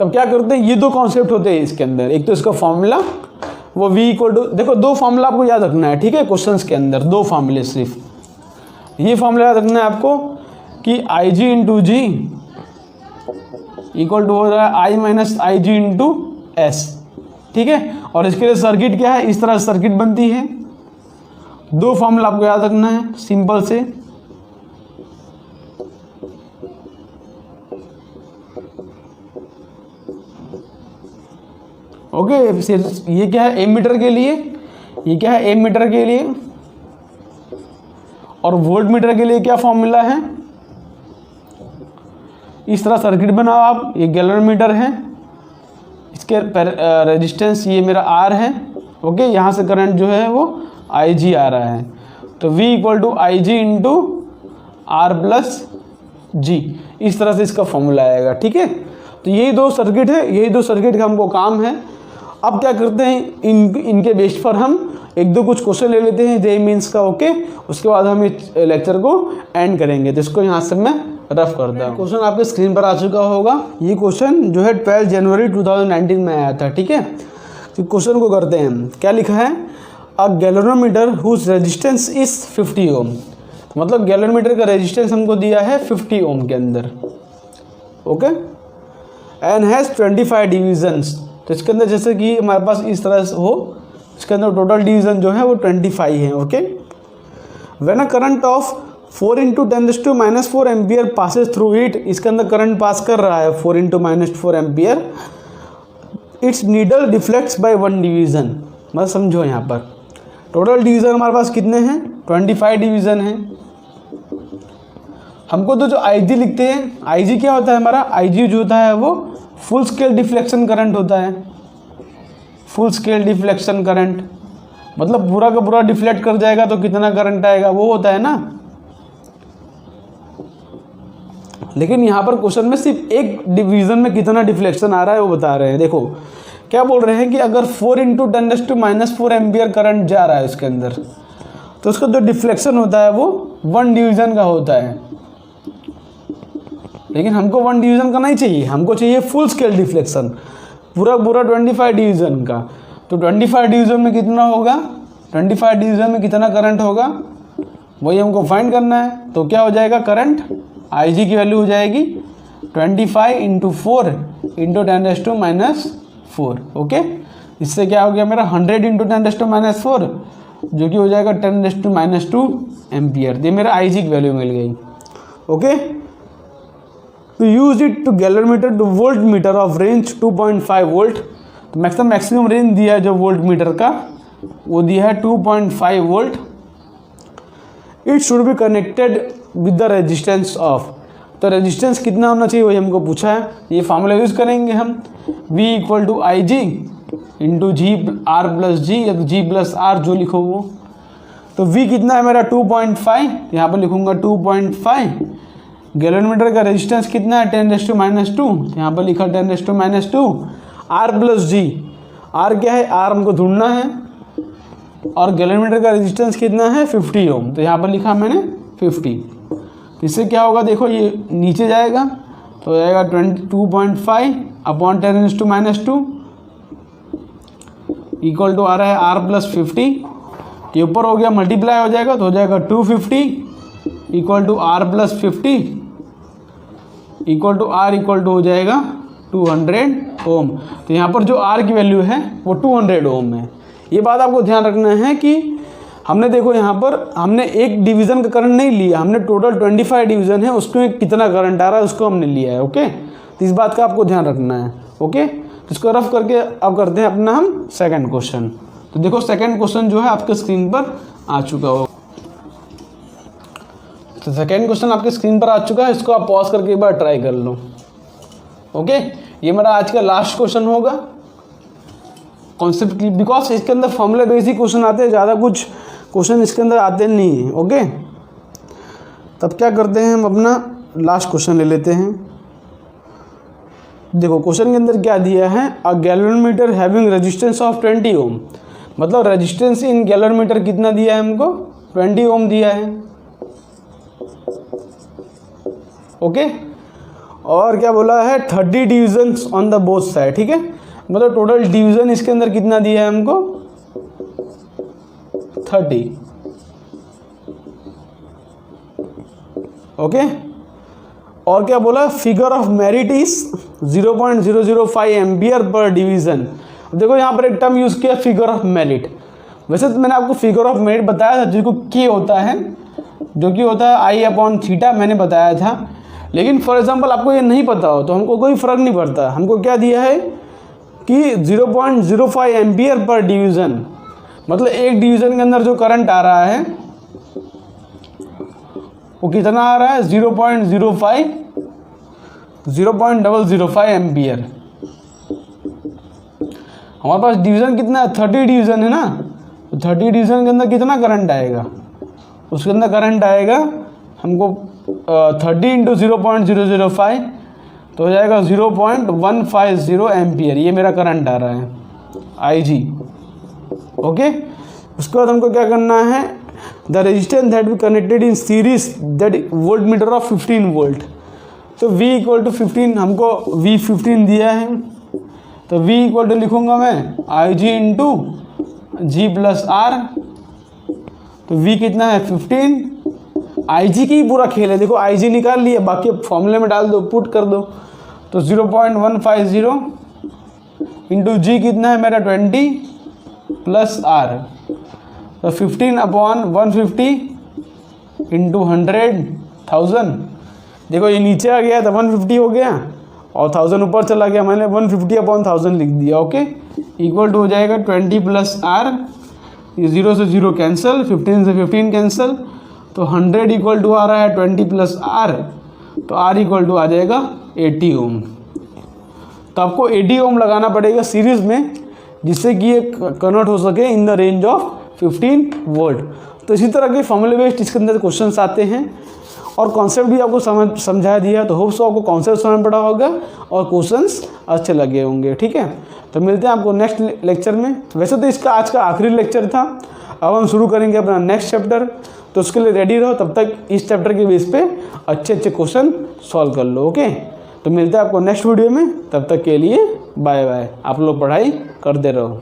तब क्या करते हैं, ये दो कॉन्सेप्ट होते हैं इसके अंदर। एक तो इसका फॉर्मूला वो V इक्वल टू, देखो दो फॉर्मूला आपको याद रखना है, ठीक है, क्वेश्चंस के अंदर दो फॉर्मूले सिर्फ। ये फॉर्मूला याद रखना है आपको कि IG into G equal to हो रहा है I minus IG into S, ठीक है। और इसके लिए सर्किट क्या है, इस तरह सर्किट बनती है। दो फॉर्मूला आपको याद रखना है सिंपल से। ओके, फिर ये क्या है एमीटर के लिए, ये क्या है एमीटर के लिए, और वोल्ट मीटर के लिए क्या फॉर्मूला है। इस तरह सर्किट बनाओ आप। ये गैलोरीमीटर है, इसके रेजिस्टेंस ये मेरा R है। ओके, यहाँ से करंट जो है वो IG आ रहा है, तो V equal to IG into R plus G, इस तरह से इसका फॉर्मूला आएगा, ठीक है। तो यही दो सर्किट है, यही दो सर्किट का हमको काम है। अब क्या करते हैं, इनके बेस पर हम एक दो कुछ क्वेश्चन ले लेते हैं जेईई मेंस का। ओके, उसके बाद हम इस लेक्चर को एंड करेंगे। तो इसको यहाँ से मैं रफ करता हूँ। क्वेश्चन आपके स्क्रीन पर आ चुका होगा। ये क्वेश्चन जो है 12 जनवरी 2019 में आया था, ठीक है। तो क्वेश्चन को करते हैं, क्या लिखा है, अ गैलोरीमीटर हुज रेजिस्टेंस इज 50 ओम। मतलब गैलोरीमीटर का रेजिस्टेंस हमको दिया है 50 ओम के अंदर। Okay, and has 25 divisions. तो इसके अंदर जैसे कि हमारे पास इस तरह से हो, इसके अंदर टोटल डिवीजन जो है वो 25 है। Okay, when a current of 4 into 10⁻⁻⁴ ampere passes through it, इसके अंदर करंट पास कर रहा है 4 into -4 ampere, it's needle deflects by 1 division. मतलब समझो यहाँ पर टोटल डिवीजन हमारे पास कितने हैं, 25 डिवीजन है। हमको तो जो IG लिखते हैं, IG क्या होता है हमारा, IG जो होता है वो फुल स्केल डिफ्लेक्शन करंट होता है। फुल स्केल डिफ्लेक्शन करंट मतलब पूरा का पूरा डिफ्लेक्ट कर जाएगा तो कितना करंट आएगा, वो होता है ना। लेकिन यहाँ पर क्वेश्चन में सिर्फ एक डिवीजन में कितना डिफ्लेक्शन आ रहा है वो बता रहे हैं। देखो क्या बोल रहे हैं कि अगर 4 इंटू 10⁻⁻⁴ एम्पियर करंट जा रहा है इसके अंदर, तो उसका जो डिफ्लेक्शन होता है वो 1 डिवीजन का होता है। लेकिन हमको 1 डिवीजन का नहीं चाहिए, हमको चाहिए फुल स्केल डिफ्लेक्शन, पूरा पूरा 25 डिवीजन का। तो 25 डिवीजन में कितना होगा, 25 डिवीजन में कितना करंट होगा वही हमको फाइंड करना है। तो क्या हो जाएगा, करंट IG की वैल्यू हो जाएगी 25 इंटू 4 इंटू 10⁻⁻⁴। ओके, इससे क्या हो गया मेरा 100 इंटू 10⁻⁻⁴, जो कि हो जाएगा 10⁻² एम्पियर। ये मेरा IG की वैल्यू मिल गई। Okay, to use it to galvanometer to voltmeter of range 2.5 volt. तो मैक्सिमम रेंज दिया है जो वोल्ट मीटर का वो दिया है 2.5 volt. It should be connected with the resistance of. तो रेजिस्टेंस कितना होना चाहिए वही हमको पूछा है। ये फार्मूला यूज़ करेंगे हम, V equal to IG into G R plus G या तो G प्लस R जो लिखो वो। तो V कितना है मेरा 2.5, यहाँ पर लिखूँगा 2.5 गैलोरीमीटर का रेजिस्टेंस कितना है 10⁻², तो यहाँ पर लिखा 10⁻², R प्लस जी। आर क्या है, आर हमको ढूंढना है, और गैलोरीमीटर का रेजिस्टेंस कितना है 50 ओम, तो यहाँ पर लिखा मैंने 50। इससे क्या होगा, देखो ये नीचे जाएगा तो हो जाएगा 22.5 अपॉन 10⁻² इक्वल टू आ रहा है आर प्लस 50। ये ऊपर हो गया मल्टीप्लाई हो जाएगा तो हो जाएगा 250 equal to R plus 50 equal to R equal to हो जाएगा 200 ओम। तो यहाँ पर जो आर की वैल्यू है वो 200 ओम है। ये बात आपको ध्यान रखना है कि हमने देखो यहाँ पर हमने एक डिवीज़न का करंट नहीं लिया, हमने टोटल 25 डिवीज़न है उसमें कितना करंट आ रहा है उसको हमने लिया है। ओके, तो इस बात का आपको ध्यान रखना है। ओके, तो इसको रफ करके अब करते हैं अपना हम सेकंड क्वेश्चन। तो देखो सेकंड क्वेश्चन जो है आपके स्क्रीन पर आ चुका हो। तो सेकंड क्वेश्चन आपके स्क्रीन पर आ चुका है, इसको आप पॉज करके एक बार ट्राई कर लो। ओके, ये मेरा आज का लास्ट क्वेश्चन होगा कॉन्सेप्ट, बिकॉज इसके अंदर फॉर्मूला बेसिक क्वेश्चन आते हैं, ज़्यादा कुछ क्वेश्चन इसके अंदर आते नहीं हैं। ओके, तब क्या करते हैं हम अपना लास्ट क्वेश्चन ले लेते हैं। देखो क्वेश्चन के अंदर क्या दिया है, अ गैलोरीमीटर हैविंग रेजिस्टेंस ऑफ 20 ओम, मतलब रेजिस्टेंस इन गैलोरीमीटर कितना दिया है हमको 20 ओम दिया है। ओके, और क्या बोला है 30 divisions on the both side, ठीक है, मतलब टोटल डिवीजन इसके अंदर कितना दिया है हमको 30। ओके, और क्या बोला figure of merit is 0.005 ampere per division. देखो यहाँ पर एक टर्म यूज़ किया फिगर ऑफ मेरिट। वैसे तो मैंने आपको फिगर ऑफ मेरिट बताया था जिसको के होता है, जो कि होता है आई अपॉन थीटा, मैंने बताया था। लेकिन फॉर एग्जांपल आपको ये नहीं पता हो तो हमको कोई फ़र्क नहीं पड़ता, हमको क्या दिया है कि 0.05 एम्पियर पर डिवीज़न, मतलब एक डिवीज़न के अंदर जो करंट आ रहा है वो कितना आ रहा है 0.005 एम्पियर। हमारे पास डिवीज़न कितना है 30 डिवीज़न है ना, तो 30 डिवीज़न के अंदर कितना करंट आएगा, उसके अंदर करंट आएगा हमको 30 इंटू 0.005 तो हो जाएगा 0.150 एम्पियर, ये मेरा करंट आ रहा है IG। ओके, उसके बाद हमको क्या करना है, the resistance that be connected in series that volt meter of 15 volt. तो V इक्वल टू 15, हमको V 15 दिया है, तो V इक्वल टू लिखूंगा मैं IG into G plus R। तो V कितना है 15, IG की पूरा खेल है, देखो IG निकाल लिया, बाकी फॉर्मूले में डाल दो, पुट कर दो। तो 0.150 इंटू G कितना है मेरा 20 प्लस R, तो 15 अपॉन 150 इंटू 100,000। देखो ये नीचे आ गया तो 150 हो गया और 1000 ऊपर चला गया, मैंने 150 अपॉन 1000 लिख दिया। ओके, इक्वल टू हो जाएगा 20 प्लस R, ये 0 से 0 कैंसिल, 15 से 15 कैंसिल, तो 100 इक्वल टू आ रहा है 20 प्लस R, तो R इक्वल टू आ जाएगा 80 ओम। तो आपको 80 ओम लगाना पड़ेगा सीरीज़ में, जिससे कि ये कन्वर्ट हो सके in the range of 15 volt. तो इसी तरह के फॉर्मूले बेस्ड इसके अंदर क्वेश्चंस आते हैं, और कॉन्सेप्ट भी आपको समझा दिया, तो होप सो आपको कॉन्सेप्ट समझ पड़ा होगा और क्वेश्चंस अच्छे लगे होंगे। ठीक है, तो मिलते हैं आपको नेक्स्ट लेक्चर में। वैसे तो इसका आज का आखिरी लेक्चर था, अब हम शुरू करेंगे अपना नेक्स्ट चैप्टर, तो उसके लिए रेडी रहो। तब तक इस चैप्टर के बेस पे अच्छे अच्छे क्वेश्चन सॉल्व कर लो। ओके, तो मिलते हैं आपको नेक्स्ट वीडियो में, तब तक के लिए बाय बाय। आप लोग पढ़ाई करते रहो।